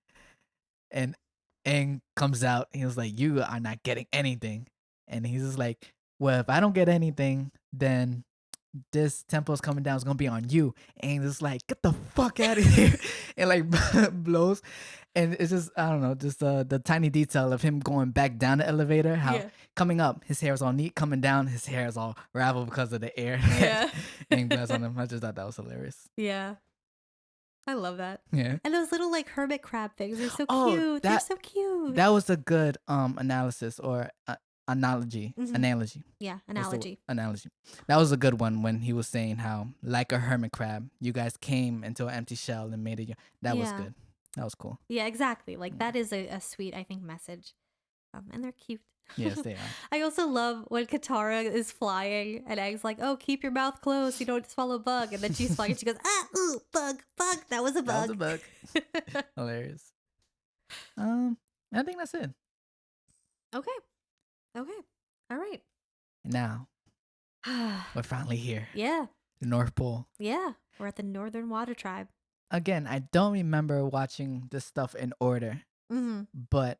and Aang comes out, he was like, "You are not getting anything," and he's just like, "Well, if I don't get anything, then this tempo is coming down. It's gonna be on you." And it's like, "Get the fuck out of here!" and like blows. And it's just I don't know, just the tiny detail of him going back down the elevator. How Yeah. coming up, his hair is all neat. Coming down, his hair is all raveled because of the air. Yeah. Aang blows on him. I just thought that was hilarious. Yeah. I love that. Yeah. And those little like hermit crab things are so Oh, cute. They're so cute. That was a good analysis or analogy. Mhm. Analogy. Yeah, What's the analogy. Analogy. That was a good one when he was saying how, like a hermit crab, you guys came into an empty shell and made it. That was Yeah. good. That was cool. Yeah, exactly. Like that is a sweet, I think, message. And they're cute. Yes, they are. I also love when Katara is flying and Aang's like, "Oh, keep your mouth closed, you don't swallow a bug." And then she's flying and she goes, "Ah, ooh, bug, that was a That was a bug." bug. Hilarious. I think that's it. Okay. All right. And now we're finally here. Yeah. The North Pole. Yeah. We're at the Northern Water Tribe. Again, I don't remember watching this stuff in order, Mm-hmm. but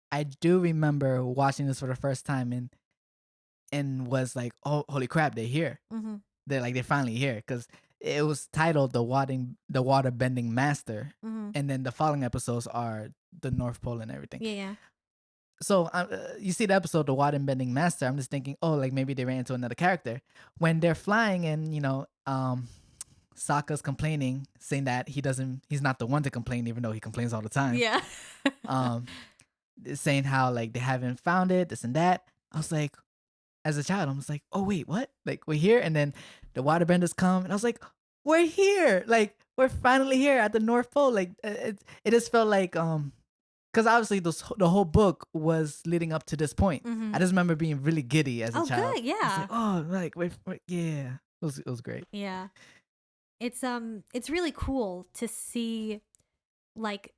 I do remember watching this for the first time and was like, "Oh, holy crap, they're here! Mm-hmm. They're finally here!" Because it was titled the Water Bending Master, Mm-hmm. and then the following episodes are the North Pole and everything. Yeah. So you see the episode, the Water Bending Master. I'm just thinking, oh, like maybe they ran into another character when they're flying, and Sokka's complaining, saying that he's not the one to complain, even though he complains all the time. Yeah. Saying how like they haven't found it, this and that. I was like, as a child, I was like, oh wait, what? Like we're here, and then the waterbenders come, and I was like, we're here, like we're finally here at the North Pole. Like it just felt like because obviously the whole book was leading up to this point. Mm-hmm. I just remember being really giddy as a child. Good, yeah. I was like, oh, like we're yeah, it was great. Yeah. It's really cool to see like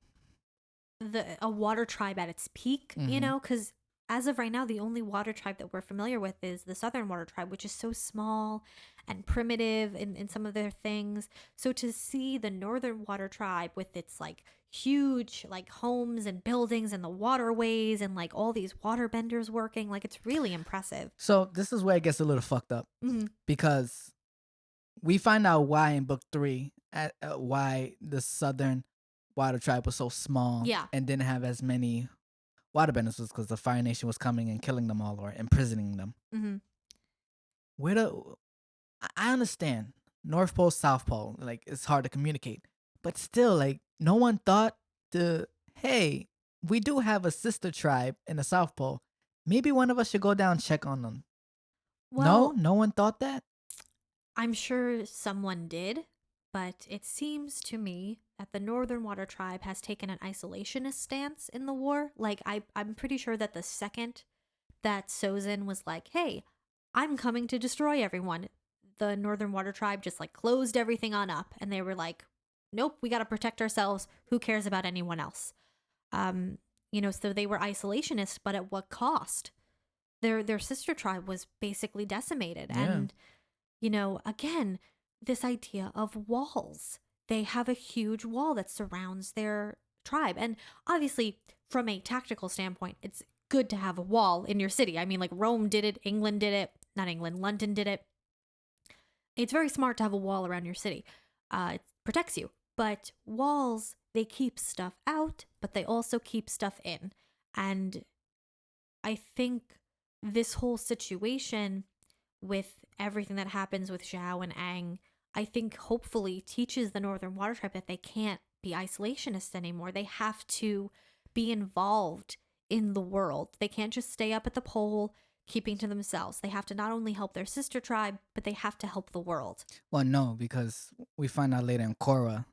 a water tribe at its peak, you know, because as of right now, the only water tribe that we're familiar with is the Southern Water Tribe, which is so small and primitive in some of their things. So to see the Northern Water Tribe with its like huge like homes and buildings and the waterways and like all these water benders working, like it's really impressive. So this is where it gets a little fucked up because we find out why in book 3 why the Southern Water Tribe was so small and didn't have as many waterbenders, was because the Fire Nation was coming and killing them all or imprisoning them. I understand North Pole, South Pole, like it's hard to communicate, but still, like no one thought hey, we do have a sister tribe in the South Pole. Maybe one of us should go down and check on them. Well, no one thought that. I'm sure someone did, but it seems to me that the Northern Water Tribe has taken an isolationist stance in the war. Like, I'm pretty sure that the second that Sozin was like, hey, I'm coming to destroy everyone, the Northern Water Tribe just like closed everything on up. And they were like, nope, we got to protect ourselves. Who cares about anyone else? So they were isolationist, but at what cost? Their sister tribe was basically decimated. Yeah. And again, this idea of walls. They have a huge wall that surrounds their tribe. And obviously, from a tactical standpoint, it's good to have a wall in your city. I mean, like Rome did it, England did it, not England, London did it. It's very smart to have a wall around your city. It protects you. But walls, they keep stuff out, but they also keep stuff in. And I think this whole situation with everything that happens with Zhao and Aang, I think hopefully teaches the Northern Water Tribe that they can't be isolationists anymore. They have to be involved in the world. They can't just stay up at the pole keeping to themselves. They have to not only help their sister tribe, but they have to help the world. Well, no, because we find out later in Korra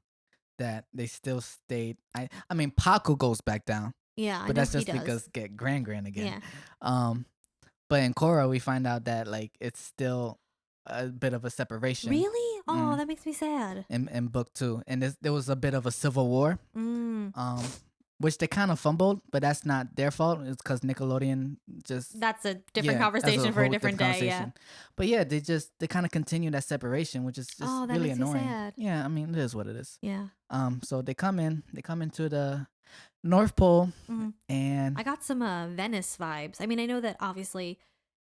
that they still stayed. I mean, Paku goes back down, Yeah, I but know that's he just does. because get Gran again. Yeah. But in Korra, we find out that like it's still a bit of a separation. Really? Oh, that makes me sad. In book 2, and there was a bit of a civil war. Which they kind of fumbled, but that's not their fault. It's because Nickelodeon just... That's a different conversation for a different day, yeah. But yeah, they kind of continue that separation, which is just really annoying. Sad. Yeah, I mean, it is what it is. Yeah. So they come into the North Pole, and... I got some Venice vibes. I mean, I know that obviously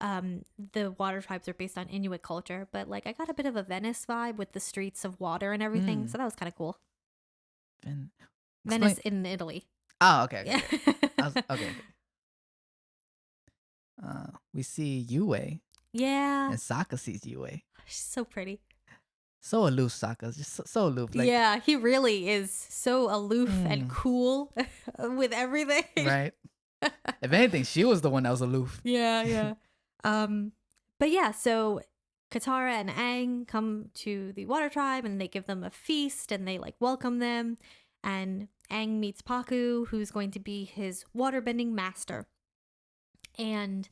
the water tribes are based on Inuit culture, but like I got a bit of a Venice vibe with the streets of water and everything, so that was kind of cool. Venice in Italy. Oh, okay. Yeah. Okay. We see Yue. Yeah. And Sokka sees Yue. She's so pretty. So aloof, Sokka. Just so aloof. Like, yeah, he really is so aloof and cool with everything. Right. If anything, she was the one that was aloof. Yeah. But yeah, so Katara and Aang come to the water tribe and they give them a feast and they like welcome them. And Aang meets Paku, who's going to be his waterbending master. And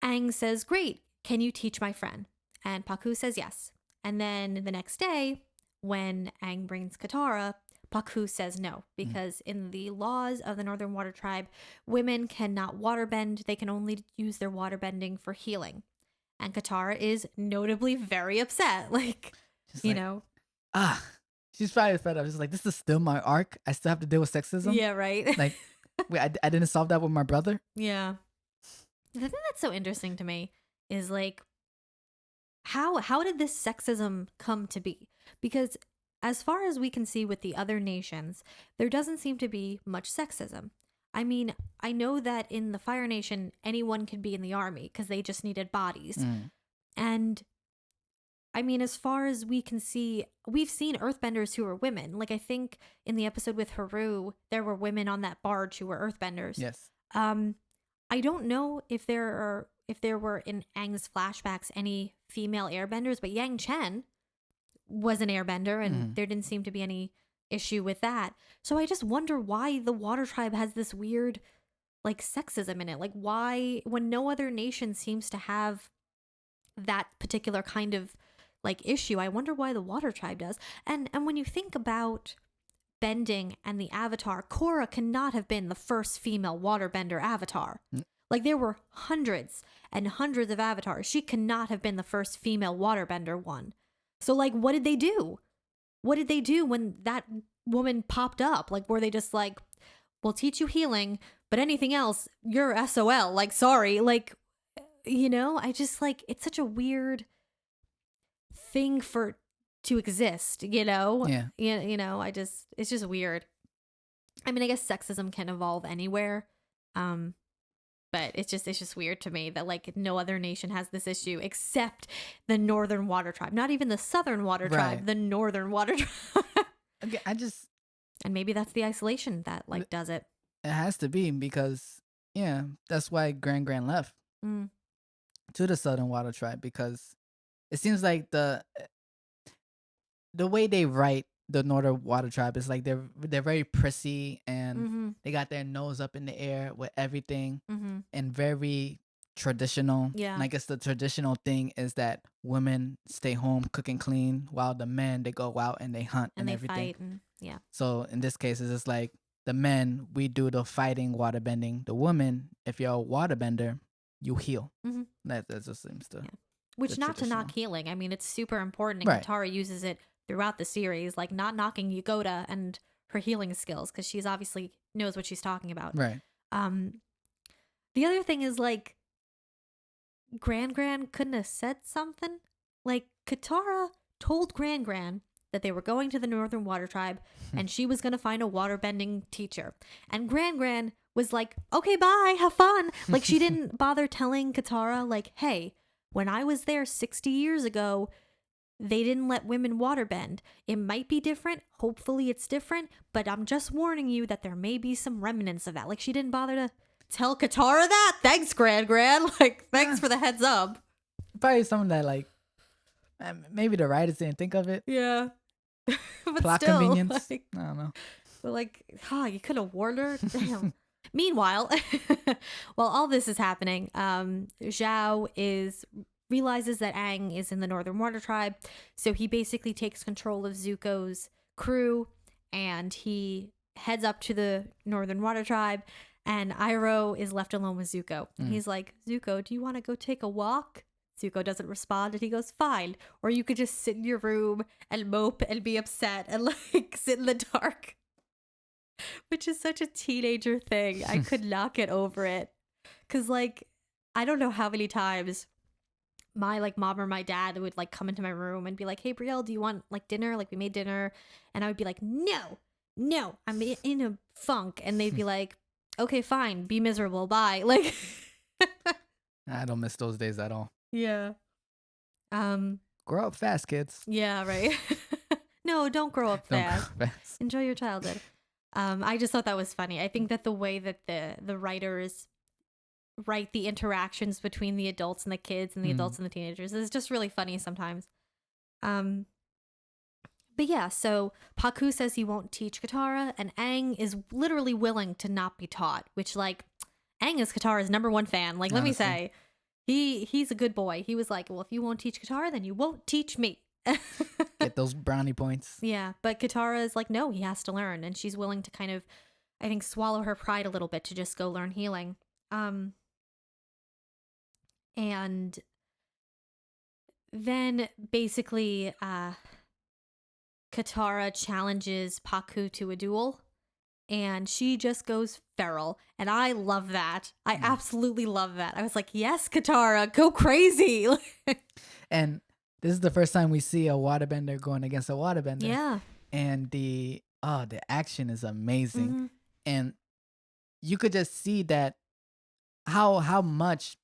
Aang says, "Great, can you teach my friend?" And Paku says yes. And then the next day, when Aang brings Katara, Paku says no, because in the laws of the Northern Water Tribe, women cannot waterbend. They can only use their waterbending for healing. And Katara is notably very upset. Like, just you know. She's probably fed up. She's like, this is still my arc. I still have to deal with sexism. Yeah, right. Like, wait, I didn't solve that with my brother? Yeah. The thing that's so interesting to me is like, how did this sexism come to be? Because as far as we can see with the other nations, there doesn't seem to be much sexism. I mean, I know that in the Fire Nation, anyone could be in the army because they just needed bodies. And I mean, as far as we can see, we've seen earthbenders who are women. Like, I think in the episode with Haru, there were women on that barge who were earthbenders. Yes. I don't know if there were in Aang's flashbacks any female airbenders, but Yang Chen was an airbender and there didn't seem to be any issue with that. So I just wonder why the Water Tribe has this weird like sexism in it. Like, why, when no other nation seems to have that particular kind of like issue, I wonder why the Water Tribe does. And when you think about bending and the Avatar, Korra cannot have been the first female waterbender Avatar. Like, there were hundreds and hundreds of avatars. She cannot have been the first female waterbender one. So like, what did they do? What did they do when that woman popped up? Like, were they just like, we'll teach you healing, but anything else, you're SOL. Like, sorry. Like, you know, I just like, it's such a weird thing to exist, you know? Yeah. You know, it's just weird. I mean, I guess sexism can evolve anywhere. But it's just weird to me that like no other nation has this issue except the Northern Water Tribe. Not even the Southern Water Tribe, the Northern Water Tribe. Okay, and maybe that's the isolation that like does it. It has to be because that's why Gran left to the Southern Water Tribe, because it seems like the way they write the Northern Water Tribe is like they're very prissy and they got their nose up in the air with everything and very traditional. Yeah. And I guess the traditional thing is that women stay home, cook and clean, while the men, they go out and they hunt and they everything. Fight and, So in this case, it's just like the men, we do the fighting, waterbending. The woman, if you're a waterbender, you heal. That just seems to... Yeah. Which, not to knock healing. I mean, it's super important, and Katara uses it throughout the series, like not knocking Yugoda and her healing skills, because she's obviously knows what she's talking about. Right. The other thing is like Gran couldn't have said something. Like, Katara told Gran that they were going to the Northern Water Tribe and she was going to find a waterbending teacher. And Gran was like, okay, bye, have fun. Like, she didn't bother telling Katara, like, hey, when I was there 60 years ago, they didn't let women waterbend. It might be different. Hopefully it's different, but I'm just warning you that there may be some remnants of that. Like, she didn't bother to tell Katara that. Thanks, Gran. Like, thanks for the heads up. Probably something that, like, maybe the writers didn't think of it. Yeah. But plot still, convenience. like, I don't know. but like, you could have warned her. Damn. Meanwhile, while all this is happening, Zhao realizes that Aang is in the Northern Water Tribe, so he basically takes control of Zuko's crew, and he heads up to the Northern Water Tribe, and Iroh is left alone with Zuko. And he's like, Zuko, do you want to go take a walk? Zuko doesn't respond, and he goes, fine. Or you could just sit in your room and mope and be upset and like sit in the dark. Which is such a teenager thing. I could not get over it. Because, like, I don't know how many times my, like, mom or my dad would, like, come into my room and be like, hey, Brielle, do you want, like, dinner? Like, we made dinner. And I would be like, no, I'm in a funk. And they'd be like, okay, fine, be miserable, bye. Like, I don't miss those days at all. yeah. Grow up fast, kids. Yeah, right. No, don't grow up Don't fast. grow up fast. Enjoy your childhood. I just thought that was funny. I think that the way that the writers write the interactions between the adults and the kids and the adults and the teenagers is just really funny sometimes. But yeah, so Paku says he won't teach Katara, and Aang is literally willing to not be taught, which, like, Aang is Katara's #1 fan. Like, let me say, he's a good boy. He was like, well, if you won't teach Katara, then you won't teach me. Get those brownie points. Yeah, but Katara is like, no, he has to learn, and she's willing to kind of, I think, swallow her pride a little bit to just go learn healing. And then basically Katara challenges Paku to a duel, and she just goes feral, and I love that. I absolutely love that. I was like, yes, Katara, go crazy. And this is the first time we see a waterbender going against a waterbender. Yeah. And the action is amazing. And you could just see that how much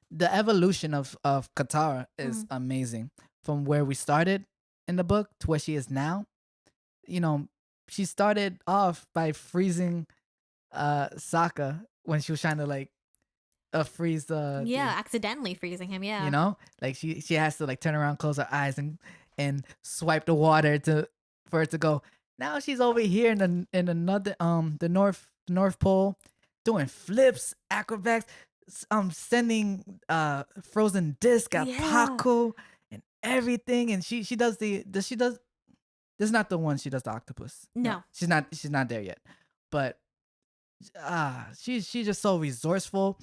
the evolution of Katara is amazing. From where we started in the book to where she is now. You know, she started off by freezing Sokka when she was trying to, like, freeze the accidentally freezing him. Yeah, you know, like she has to, like, turn around, close her eyes, and swipe the water for it to go. Now she's over here in another the North Pole, doing flips, acrobats, sending frozen disc at Paco and everything, and she does this is not the one she does the octopus. No. She's not there yet, but she's just so resourceful.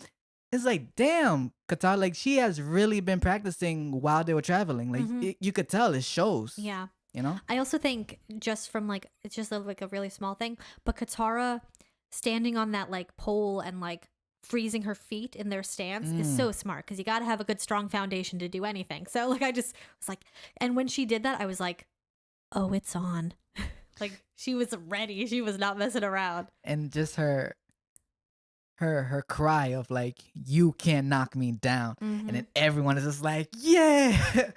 It's like, damn, Katara, like, she has really been practicing while they were traveling. Like, you could tell it shows. Yeah. You know? I also think just from, like, it's just like a really small thing, but Katara standing on that, like, pole and, like, freezing her feet in their stance is so smart, because you got to have a good, strong foundation to do anything. So, like, I just was like, and when she did that, I was like, oh, it's on. Like, she was ready. She was not messing around. And just her cry of, like, you can't knock me down. And then everyone is just like, yeah.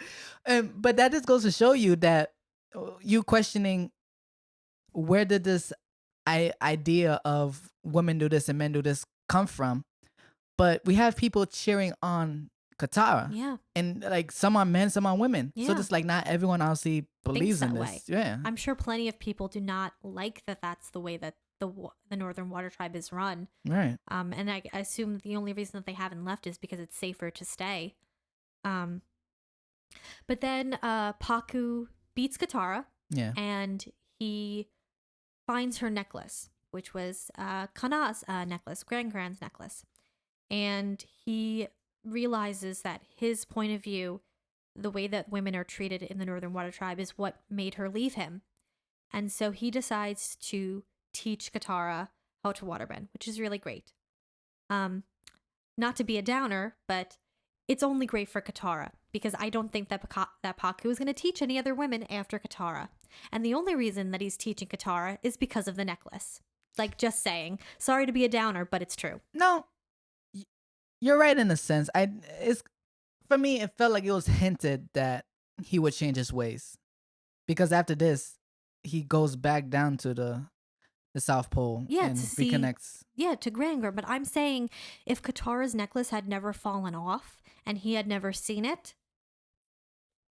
But that just goes to show you that you questioning, where did this idea of women do this and men do this come from? But we have people cheering on Katara. Yeah. And, like, some are men, some are women. Yeah. So just, like, not everyone obviously believes in this. Way. Yeah. I'm sure plenty of people do not like that that's the way that the Northern Water Tribe is run. Right. And I assume the only reason that they haven't left is because it's safer to stay. But then Paku beats Katara. Yeah. And he finds her necklace, which was Kana's necklace, Gran-Gran's necklace. And he realizes that his point of view, the way that women are treated in the Northern Water Tribe, is what made her leave him. And so he decides to teach Katara how to waterbend, which is really great. Not to be a downer, but it's only great for Katara, because I don't think that Paku is going to teach any other women after Katara. And the only reason that he's teaching Katara is because of the necklace. Like, just saying. Sorry to be a downer, but it's true. No, you're right in a sense. It's for me. It felt like it was hinted that he would change his ways because after this, he goes back down to the South Pole Yeah, and to see. reconnects. Yeah, to Granger. But I'm saying if Katara's necklace had never fallen off and he had never seen it,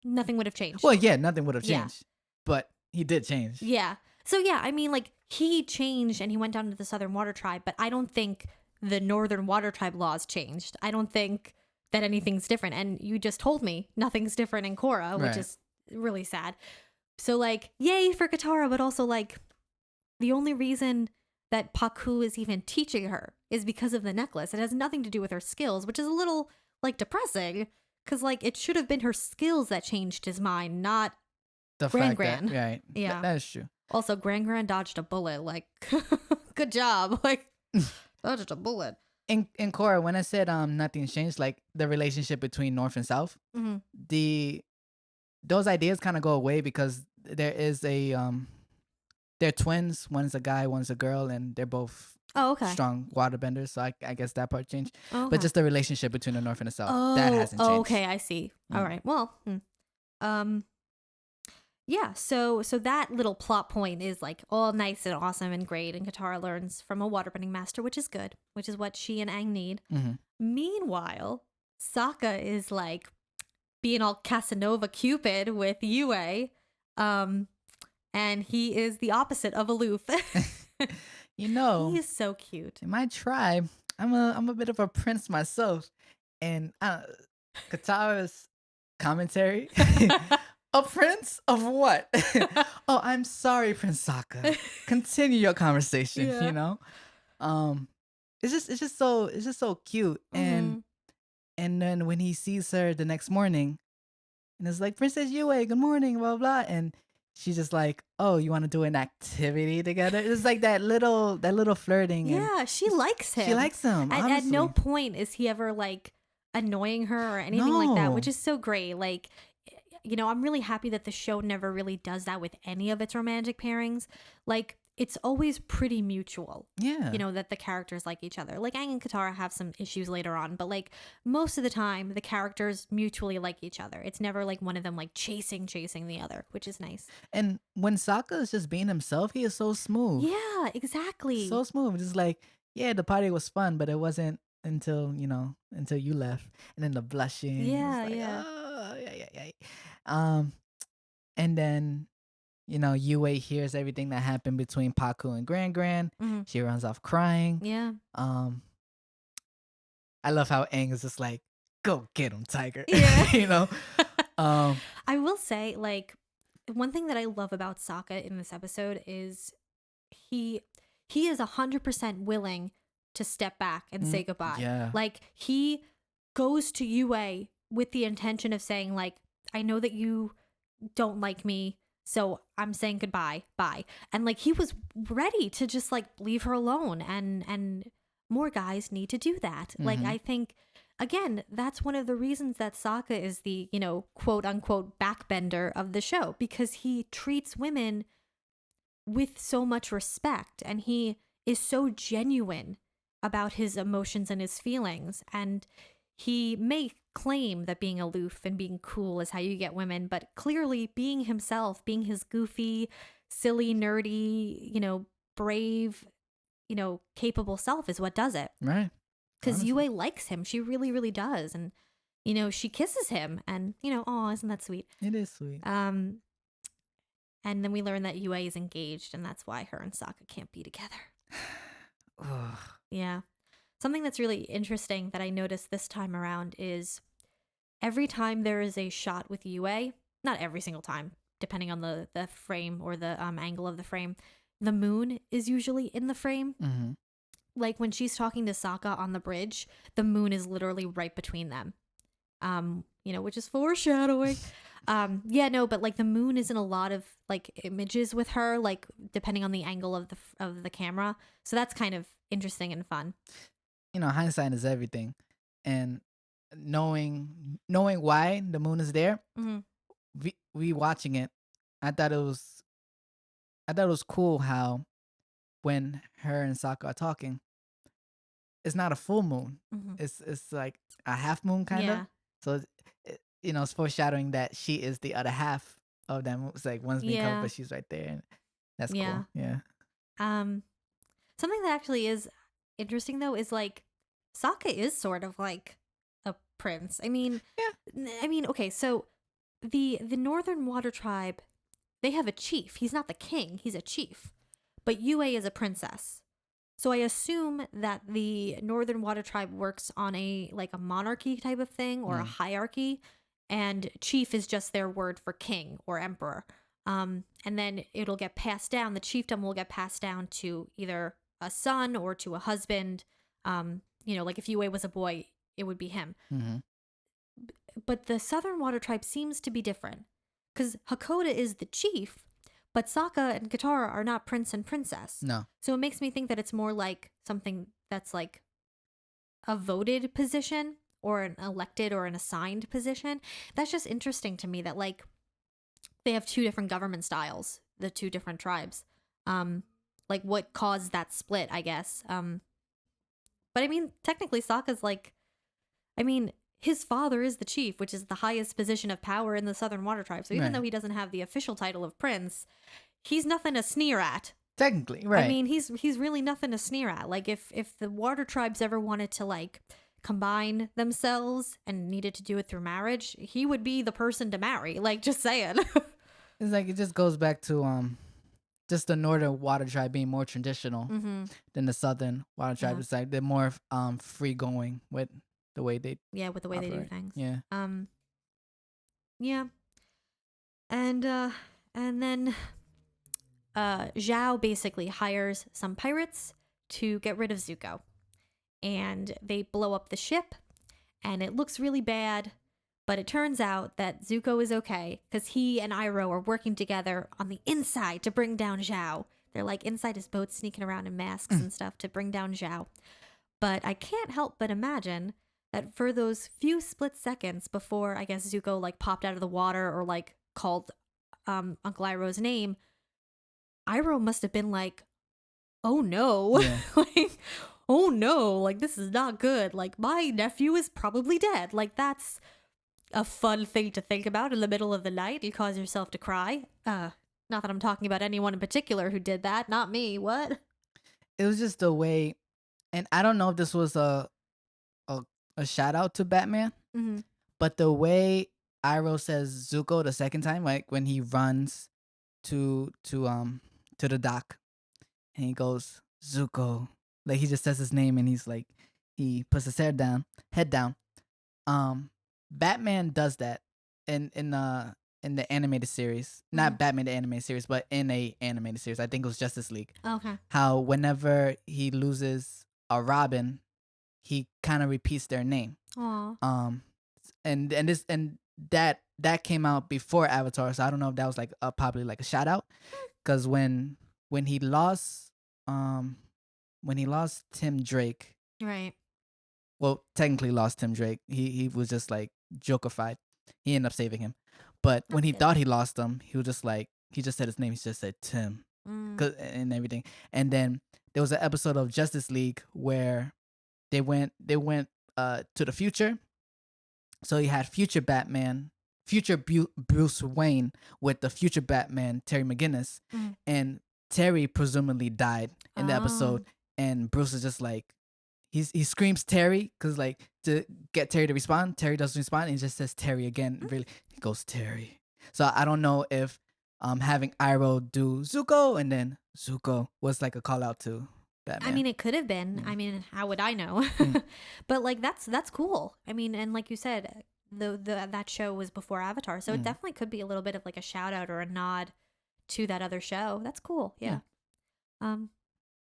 nothing would have changed. Well, yeah, nothing would have Yeah. changed, but he did change. Yeah. So yeah, I mean, like, he changed and he went down to the Southern Water Tribe, but I don't think the Northern Water Tribe laws changed. I don't think that anything's different. And you just told me nothing's different in Korra, which Right. is really sad. So, like, yay for Katara, but also, like, the only reason that Paku is even teaching her is because of the necklace. It has nothing to do with her skills, which is a little, like, depressing. Because, like, it should have been her skills that changed his mind, not The Gran fact that Gran. right, Yeah. that is true. Also, Gran dodged a bullet. Like, good job. Like, dodged a bullet. In Korra, when I said nothing changed, like the relationship between North and South, Mm-hmm. those ideas kind of go away because there is they're twins. One's a guy, one's a girl, and they're both Oh, okay. strong waterbenders. So I guess that part changed. Okay. But just the relationship between the North and the South, that hasn't changed. Okay, I see. All Mm. right. Well, yeah. So that little plot point is like all nice and awesome and great, and Katara learns from a waterbending master, which is good, which is what she and Aang need. Mm-hmm. Meanwhile, Sokka is like being all Casanova Cupid with Yue, and he is the opposite of aloof. You know, He is so cute. in my tribe, I'm a bit of a prince myself, and Katara's commentary. A prince of what? Oh, I'm sorry, Prince Sokka. Continue your conversation. Yeah. You know, it's just so cute. Mhm. And then when he sees her the next morning, and it's like, Princess Yue, good morning, blah blah, and she's just like, oh, you want to do an activity together? It's like that little flirting. And Yeah, she likes him. she likes him. At no honestly. point is he ever like annoying her or anything like that, No. which is so great. Like, you know, I'm really happy that the show never really does that with any of its romantic pairings. Like, it's always pretty mutual, Yeah. you know, that the characters like each other. Like, Aang and Katara have some issues later on, but like most of the time, the characters mutually like each other. It's never like one of them like chasing the other, which is nice. And when Sokka is just being himself, he is so smooth. Yeah, exactly. So smooth. Just like, yeah, the party was fun, but it wasn't until you left, and then the blushing. It's Yeah, like, yeah. Oh, yeah. And then Yue hears everything that happened between Paku and Gran. Mhm. She runs off crying. Yeah. I love how Aang is just like, go get him, Tiger. Yeah. Um, I will say, like, one thing that I love about Sokka in this episode is he is 100% willing to step back and say goodbye. yeah. Like, he goes to Yue with the intention of saying, like, I know that you don't like me, so I'm saying goodbye, bye. And like, he was ready to just like leave her alone, and more guys need to do that. Like, Mhm. I think, again, that's one of the reasons that Sokka is the, quote unquote backbender of the show, because he treats women with so much respect, and he is so genuine about his emotions and his feelings. And he may claim that being aloof and being cool is how you get women, but clearly being himself, being his goofy, silly, nerdy, brave, capable self is what does it. Right. Because Honestly. Yue likes him. She really, really does. And, she kisses him, and, oh, isn't that sweet? It is sweet. And then we learn that Yue is engaged, and that's why her and Sokka can't be together. Ugh. Yeah. Something that's really interesting that I noticed this time around is every time there is a shot with Yue, not every single time, depending on the frame or the angle of the frame, the moon is usually in the frame. Mm-hmm. Like when she's talking to Sokka on the bridge, the moon is literally right between them. Which is foreshadowing. But like the moon is in a lot of like images with her, like depending on the angle of the camera. So that's kind of interesting and fun. Hindsight is everything, and knowing why the moon is there, we watching it, I thought it was cool how when her and Sokka are talking, it's not a full moon. Mhm. It's like a half moon kind of. Yeah. So it's foreshadowing that she is the other half of them. It's like one's being covered, Yeah. but she's right there, and that's Yeah. cool. Yeah. Um, Something that actually is interesting though is like Sokka is sort of like a prince. Yeah. Okay, so the Northern Water Tribe, they have a chief. He's not the king, he's a chief. But Yue is a princess. So I assume that the Northern Water Tribe works on a monarchy type of thing or a hierarchy, and chief is just their word for king or emperor. And then it'll get passed down. The chiefdom will get passed down to either a son or to a husband. Like if Yue was a boy, it would be him. Mm-hmm. But the Southern Water Tribe seems to be different because Hakoda is the chief, but Sokka and Katara are not prince and princess. No. So it makes me think that it's more like something that's like a voted position or an elected or an assigned position. That's just interesting to me that like they have two different government styles, the two different tribes. Like what caused that split, I guess. But I mean, technically Sokka's his father is the chief, which is the highest position of power in the Southern Water Tribe. So even though he doesn't have the official title of prince, he's nothing to sneer at. Technically, right. I mean, he's really nothing to sneer at. Like if the Water Tribes ever wanted to like combine themselves and needed to do it through marriage, he would be the person to marry. Like just saying. It's like it just goes back to just the Northern Water Tribe being more traditional than the Southern Water Tribe. Yeah. It's like they're more free going with the way they with the way they do operate. things. Yeah. Yeah. And then Zhao basically hires some pirates to get rid of Zuko. And they blow up the ship, and it looks really bad, but it turns out that Zuko is okay because he and Iroh are working together on the inside to bring down Zhao. They're like inside his boat sneaking around in masks and stuff to bring down Zhao. But I can't help but imagine that for those few split seconds before I guess Zuko like popped out of the water or like called Uncle Iroh's name, Iroh must have been like, oh no. Yeah. Like, oh no, like this is not good. Like my nephew is probably dead. Like that's a fun thing to think about in the middle of the night. You cause yourself to cry. Not that I'm talking about anyone in particular who did that. Not me. What? It was just the way, and I don't know if this was a shout out to Batman, but the way Iroh says Zuko the second time, like when he runs to the dock, and he goes Zuko, like he just says his name, and he's like he puts his head down. Batman does that in the animated series, not Batman the animated series, but in a animated series. I think it was Justice League. Okay. How whenever he loses a Robin, he kind of repeats their name. Aww. And that came out before Avatar, so I don't know if that was like probably like a shout out, because when he lost Tim Drake, Right. well, technically lost Tim Drake. He was just like Jokerified. He ended up saving him, but when he thought he lost him, he was just like he just said his name. He just said Tim, and everything. And then there was an episode of Justice League where they went to the future. So you had future Batman, future Bruce Wayne with the future Batman Terry McGinnis, and Terry presumably died in the episode, and Bruce is just like he screams Terry because like to get Terry to respond. Terry doesn't respond, and he just says Terry again. Really, he goes Terry. So I don't know if having Iroh do Zuko and then Zuko was like a call out to Batman. I mean, it could have been. I mean, how would I know? But like that's cool. I mean, and like you said, that show was before Avatar, so it definitely could be a little bit of like a shout out or a nod to that other show. That's cool. Yeah.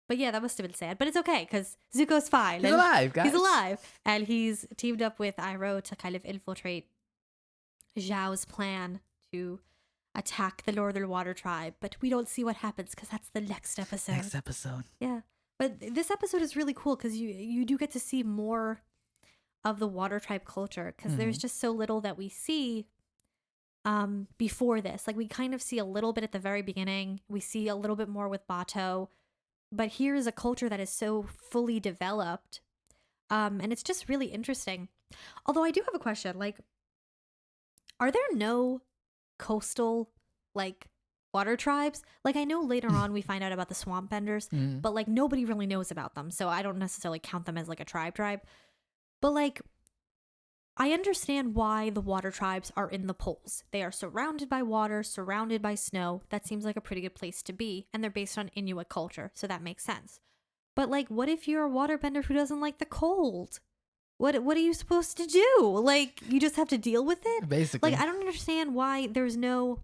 But yeah, that must have been sad. But it's okay because Zuko's fine. He's alive, guys. He's alive, and he's teamed up with Iroh to kind of infiltrate Zhao's plan to attack the Northern Water Tribe. But we don't see what happens because that's the next episode. Yeah. But this episode is really cool because you do get to see more of the Water Tribe culture because there's just so little that we see before this. Like we kind of see a little bit at the very beginning. We see a little bit more with Bato. but here is a culture that is so fully developed. And it's just really interesting. Although I do have a question, like, are there no coastal, like, water tribes? Like, I know later on we find out about the swamp benders, but, like, nobody really knows about them, so I don't necessarily count them as, like, a tribe. But, like, I understand why the water tribes are in the poles. They are surrounded by water, surrounded by snow. That seems like a pretty good place to be, and they're based on Inuit culture, so that makes sense. But, like, what if you're a waterbender who doesn't like the cold? What are you supposed to do? Like, you just have to deal with it? Basically. Like, I don't understand why there's no,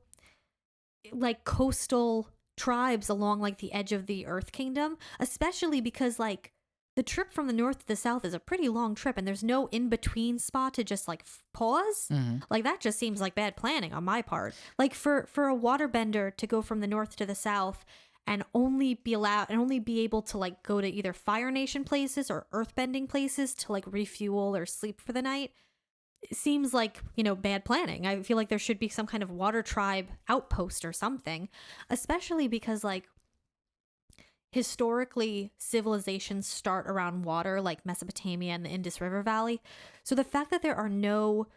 like, coastal tribes along, like, the edge of the Earth Kingdom, especially because, like, the trip from the north to the south is a pretty long trip, and there's no in-between spot to just, like, pause. Like, that just seems like bad planning on my part. Like, for a waterbender to go from the north to the south and only be able to, like, go to either Fire Nation places or earthbending places to, like, refuel or sleep for the night, it seems like, you know, bad planning. I feel like there should be some kind of water tribe outpost or something, especially because, like, historically civilizations start around water, like Mesopotamia and the Indus River Valley. So the fact that there are no,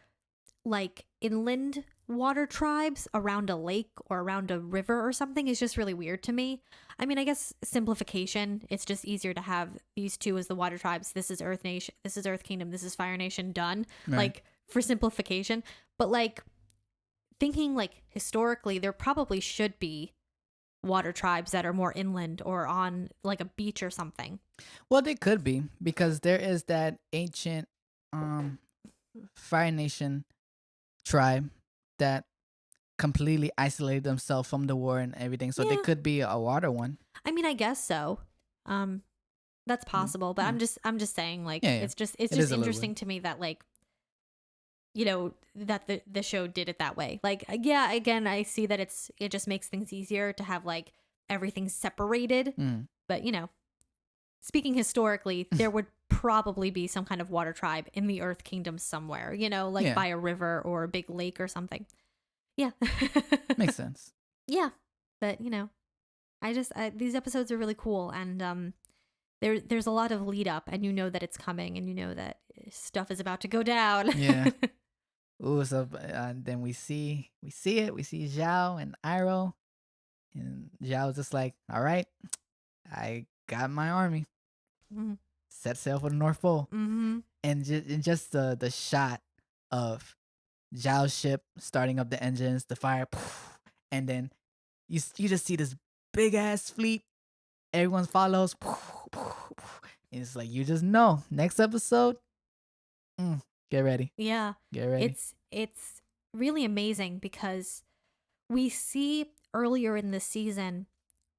like, inland water tribes around a lake or around a river or something is just really weird to me. I mean, I guess simplification, it's just easier to have these two as the water tribes. This is Earth Nation, this is Earth Kingdom, this is Fire Nation, done. Right. Like, for simplification. But, like, thinking, like, historically, there probably should be water tribes that are more inland or on, like, a beach or something. Well, they could be, because there is that ancient Fire Nation tribe that completely isolated themselves from the war and everything. So they could be a water one. I mean, I guess so. That's possible, but I'm just saying, like, it's just interesting to me that, like, you know, that the show did it that way. Like, yeah, again, I see that it just makes things easier to have, like, everything separated. But, you know, speaking historically, there would probably be some kind of water tribe in the Earth Kingdom somewhere, you know, like by a river or a big lake or something. Yeah. Makes sense. Yeah. But, you know, these episodes are really cool, and there's a lot of lead up, and you know that it's coming, and you know that stuff is about to go down. Yeah. Ooh, so then we see it. We see Zhao and Iroh, and Zhao's just like, all right, I got my army. Set sail for the North Pole. And just the shot of Zhao's ship starting up the engines, the fire, and then you just see this big ass fleet. Everyone follows. And it's like, you just know, next episode, get ready. Yeah. Get ready. It's really amazing because we see earlier in the season,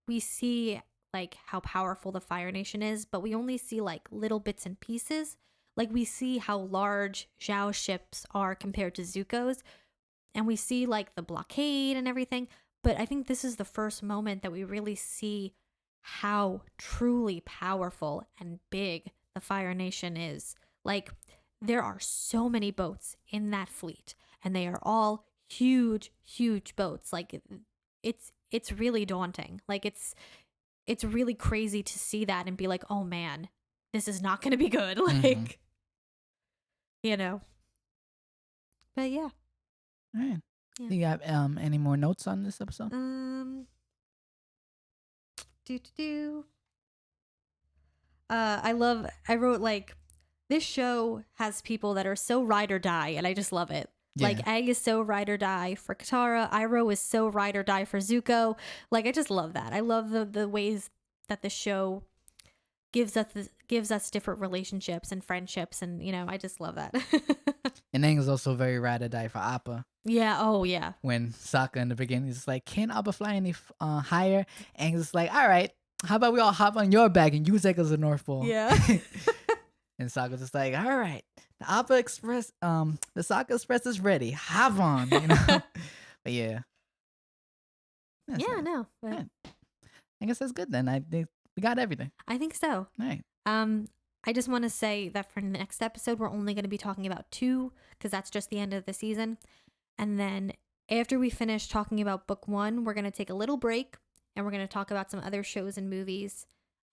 we see, like, how powerful the Fire Nation is, but we only see, like, little bits and pieces. Like, we see how large Zhao's ships are compared to Zuko's, and we see, like, the blockade and everything. But I think this is the first moment that we really see how truly powerful and big the Fire Nation is. Like, there are so many boats in that fleet, and they are all huge, huge boats. Like, it's really daunting. Like, it's really crazy to see that and be like, oh man, this is not going to be good. Like, you know. But yeah. All right. Yeah. Do you have any more notes on this episode? I wrote, like, this show has people that are so ride or die, and I just love it. Yeah. Like, Aang is so ride or die for Katara. Iroh is so ride or die for Zuko. Like, I just love that. I love the ways that the show gives us different relationships and friendships, and, you know, I just love that. And Aang is also very ride or die for Appa. Yeah. Oh yeah. When Sokka in the beginning is like, "Can Appa fly any higher?" Aang is like, "All right, how about we all hop on your back and you take us to North Pole?" Yeah. And Sokka's just like, "All right, the Appa Express, the Sokka Express is ready. Hop on," you know. But yeah. That's yeah. nice. No. But Yeah. I guess that's good then. I think we got everything. I think so. All right. I just want to say that for the next episode, we're only going to be talking about 2, because that's just the end of the season. And then after we finish talking about book 1, we're going to take a little break, and we're going to talk about some other shows and movies.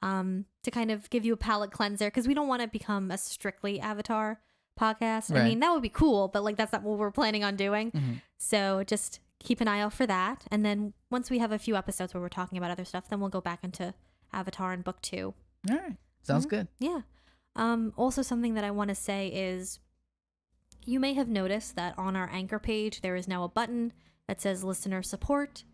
to kind of give you a palate cleanser, because we don't want to become a strictly Avatar podcast. Right. I mean, that would be cool, but like that's not what we're planning on doing. Mm-hmm. So just keep an eye out for that. And then once we have a few episodes where we're talking about other stuff, then we'll go back into Avatar and book 2. All right. Sounds good. Yeah. Also, something that I want to say is you may have noticed that on our Anchor page, there is now a button that says listener support.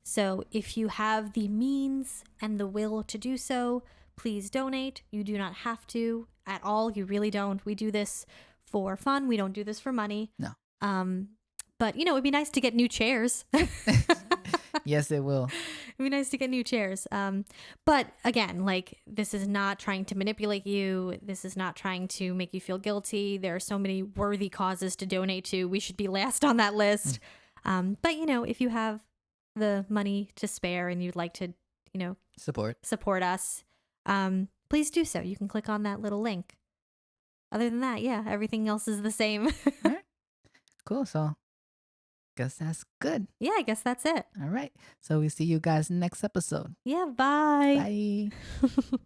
So if you have the means and the will to do so, please donate. You do not have to at all. You really don't. We do this for fun. We don't do this for money. No. But, you know, it'd be nice to get new chairs. Yes, it will. It'd be nice to get new chairs. But again, like, this is not trying to manipulate you. This is not trying to make you feel guilty. There are so many worthy causes to donate to. We should be last on that list. But, you know, if you have the money to spare and you'd like to, you know, support us, please do so. You can click on that little link. Other than that, yeah, everything else is the same. All right. Cool. So guess that's good. Yeah, I guess that's it. All right. So we see you guys next episode. Yeah, bye. Bye.